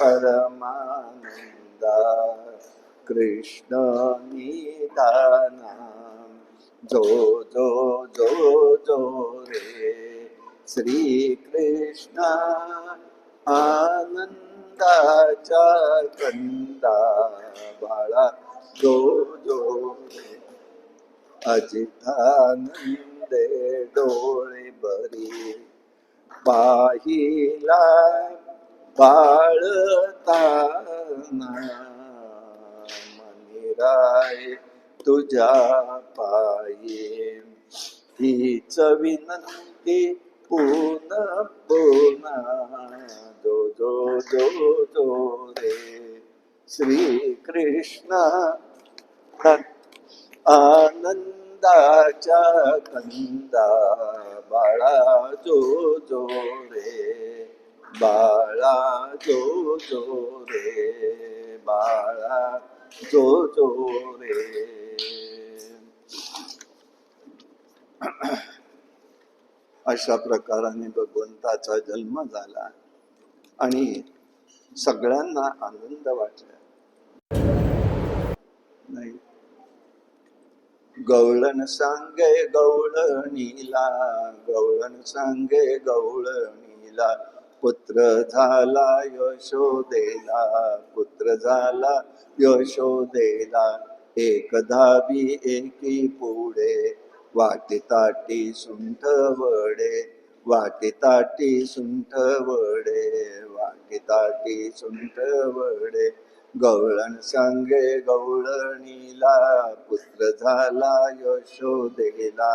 परमानंदा कृष्ण निदाना जो जो जो जो रे श्री कृष्ण आनंदाच्या कंदा बाळा जो जो रे अजितानंदे डोळे बरी पाहिला बाळताना मनिराय तुझ्या पायी हीच विनंती पुन्हा पुन्हा जो जो जो जो रे श्री कृष्ण आनंदाच्या कंदा बाळा जो जो रे बाळा जो जो रे बाळा जो जो रे अशा प्रकाराने भगवंताचा जन्म झाला आणि सगळ्यांना आनंद वाटला नाही. गवळण सांगे गवळणीला गवळण सांगे गवळणीला पुत्र झाला यशोदेला पुत्र झाला यशोदेला एक धाबी एकी पुढे वाटी ताटी सुंठ वडे वाटी ताटी सुंठ वडे वाटी ताटी सुंठ वडे गवळण सांगे गवळणीला पुत्र झाला यशोदेला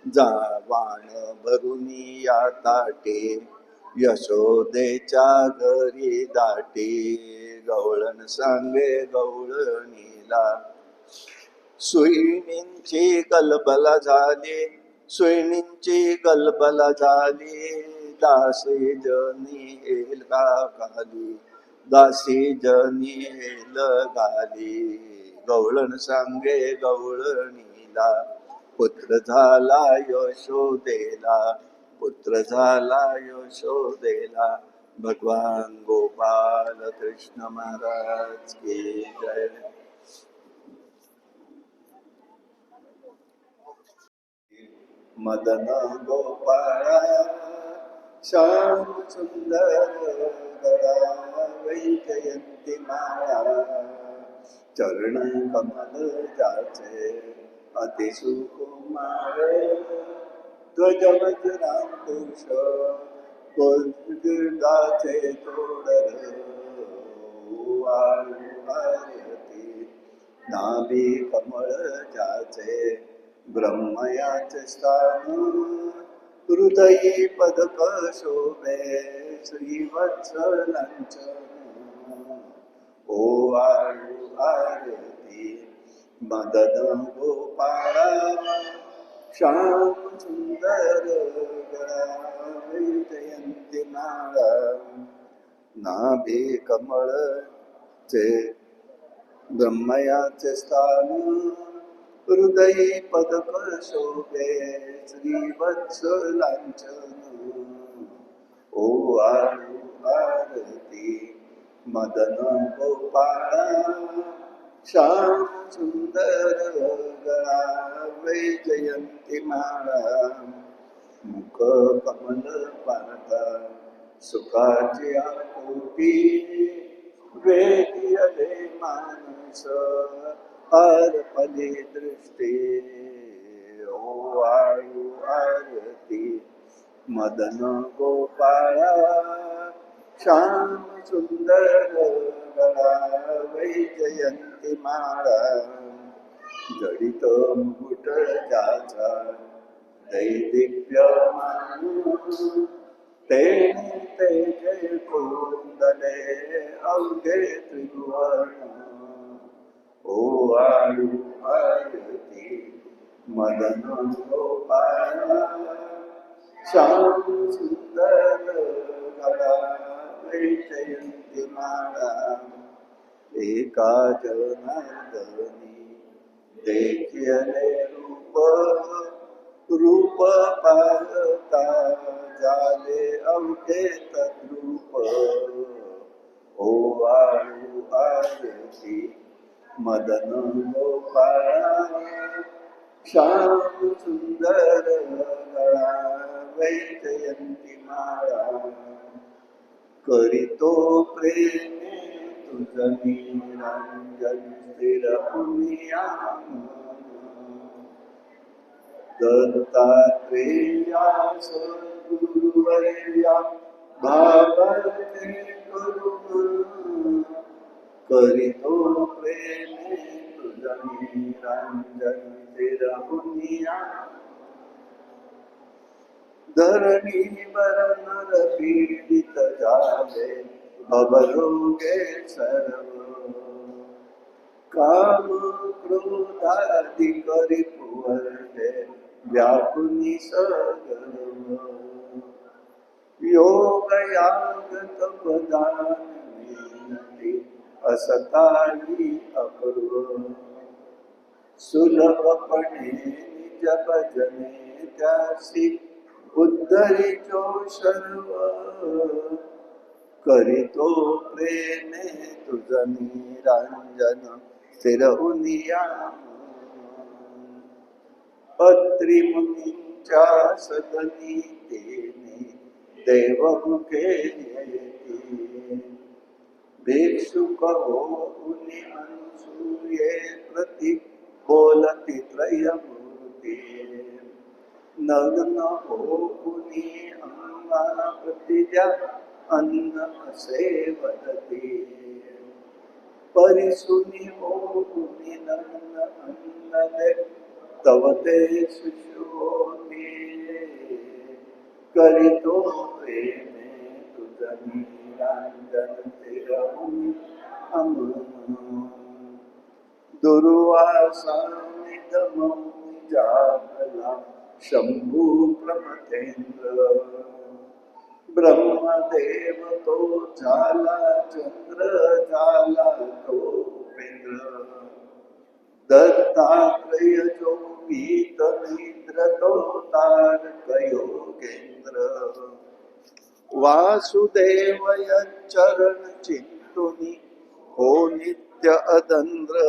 जावाण भरून या ताटे यशोदेच्या घरी दाटी गवळण सांगे गवळणीला सुईणींची गलबला झाली सुईणींची गलबला झाली दासी जनी हेल खाली दासी जनी हेल घाली गवळण सांगे गवळणीला पुत्र झाला यशोदेला पुत्र झाला यशोदेला भगवान गोपाल कृष्ण महाराज की जय. मदन गोपाळा श्याम सुंदर गळा वैजयंती माळा चरण कमल जाचे अति सुकुमार ध्वज वज्रांकुश गाचे तोडर आरती नाभी कमळ जाचे ब्रह्मयाचे स्थान हृदयी पदक शोभे श्रीवत्सलांचन ओ आळू आरती मदन गोपाळा श्याम सुंदर गळा वैजयंती माळा नाभी कमळचे ब्रह्मयाचे स्थान हृदयी पदक शोभे श्रीवत्सलांचन ओ आळू आरती मदन गोपाळा श्याम सुंदर गळा वैजयंती माळा मुख कमल पाहता सुखाची आकुती वेदियले मानस अर्पणे दृष्टी ओ आळू आरती मदन गोपाळा श्याम सुंदर गळा वैजयंती माळा जडित मुकुट ज्याचा दैदिप्यमान तेने तेजे कोंदले अवघे त्रिभुवन ओवाळू आरती मदन गोपाळ श्याम सुंदर गळा वैजयंती माळा एका जनार्दनी देखिले रूप रूप पाहता झाले अवघे तद्रूप ओवाळू आरती मदन गोपाळा श्याम सुंदर गळा वैजयंती माळा करीतो प्रेमे तुझ निरंजन स्थिर पुनिया दत्तात्रेया सद्गुरुवर्या भावते करुण करीतो प्रेमे तुझ निरंजन स्थिर पुनिया धरणी नर पीडित झाले भवरोगे सर्व काम क्रोधादि करी पुरले व्यापुनी सगर्व योग याग तपदान विनती असताही अपूर्व सुलभपणे निज भजने त्यासी उद्धरितो सर्व करीतो प्रेमे तुझ निरंजन स्थिरहुनिया अत्री मुनींच्या सदनी तेने देवमुखे येती भिक्षुक होऊनी अनुसूये प्रति बोलती त्रयमूर्ती नग्न होऊनी अंगा प्रतिज्ञा अन्न असे वदती परिसुनी होऊनी नग्न अन्न दे तव ते सुशोभी करीतो प्रेमे तुझ निरंजन स्थिरहुनी अमन दुर्वासानि दमौनि जागला शंभू प्रमथेंद्र ब्रह्मदेव तो झाला चंद्र झाला तो उपेंद्र दत्तात्रय जो भीत निद्र तो तारक योगेंद्र वासुदेव चरण चिंतुनी हो नित्य अदंद्र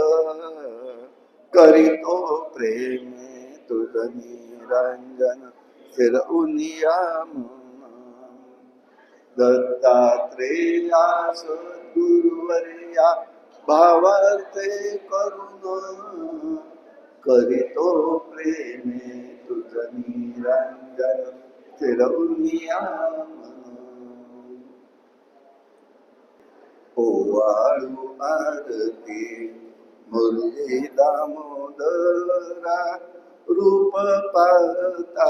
करीतो प्रेमे तुझ निरंजन स्थिरहुनिया दत्तात्रेया सद्गुरुवर्या भावार्थे करुण करीतो प्रेमे तुझ निरंजन स्थिरहुनिया ओवाळू आरती मुरली दामोदरा रूप पाहता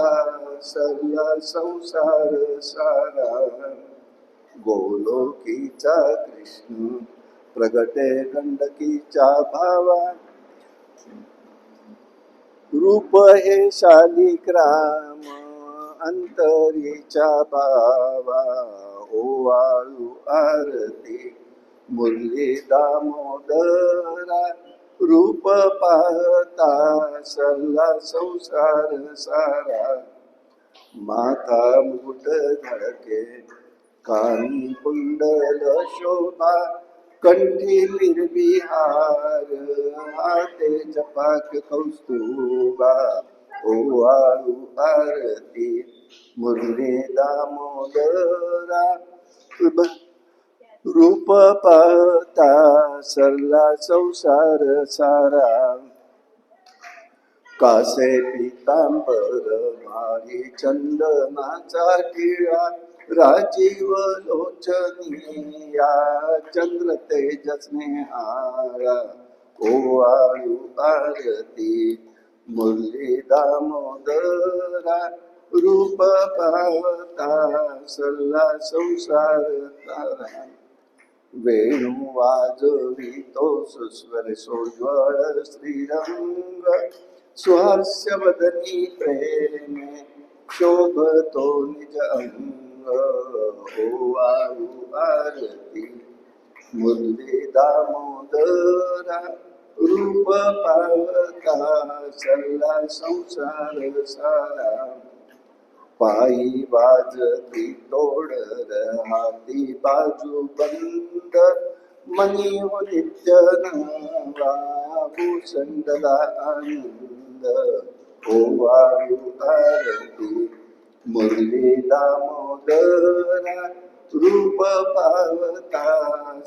सर्व संसार सारा गोलोकीचा कृष्ण प्रगटे गंडकीच्या भावा रूप हे शालिग्राम अंतरीच्या भावा ओवाळू आरती मुरली दामोदरा रूप पाहता सर्व संसार सारा माथा मुकुट धडके कानी कुंडल शोभा कंठी निर्विहार हाते जपाक कौस्तुभा ओवाळू आरती मुरली दामोदरा रूप पाहता सर्ला संसार सारा कासे पितांबर मारी चंदनाचा टिळा राजीव लोचनिया चंद्र तेजस्ने हारा ओवाळू आरती मुरली दामोदरा रूप पाहता सल्ला संसार तारा वेणू वाजवितो सुस्वर सोज्वळ श्रीरंग स्वास्य वदनी प्रेमे शोभतो निज अंग ओवाळू आरती मुरली दामोदरा रूप पाहता सल्ला संसार सारा पायी वाजती तोडर हाती बाजू बंद मनी हो नित्य नवा भूषंडला आनंद ओवाळू आरती मुरली दामोदरा रूप पाहता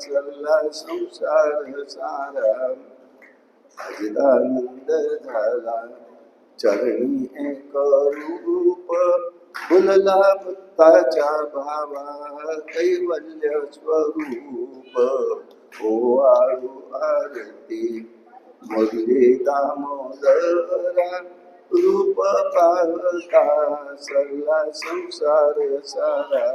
सल्ला संसार सारा अजितानंद झाला चरणी एक रूप फुलला भक्ताच्या भावा कैवल्य स्वरूप ओवाळू आरती मुरली दामोदरा रूप पाहता सल्ला संसार सारा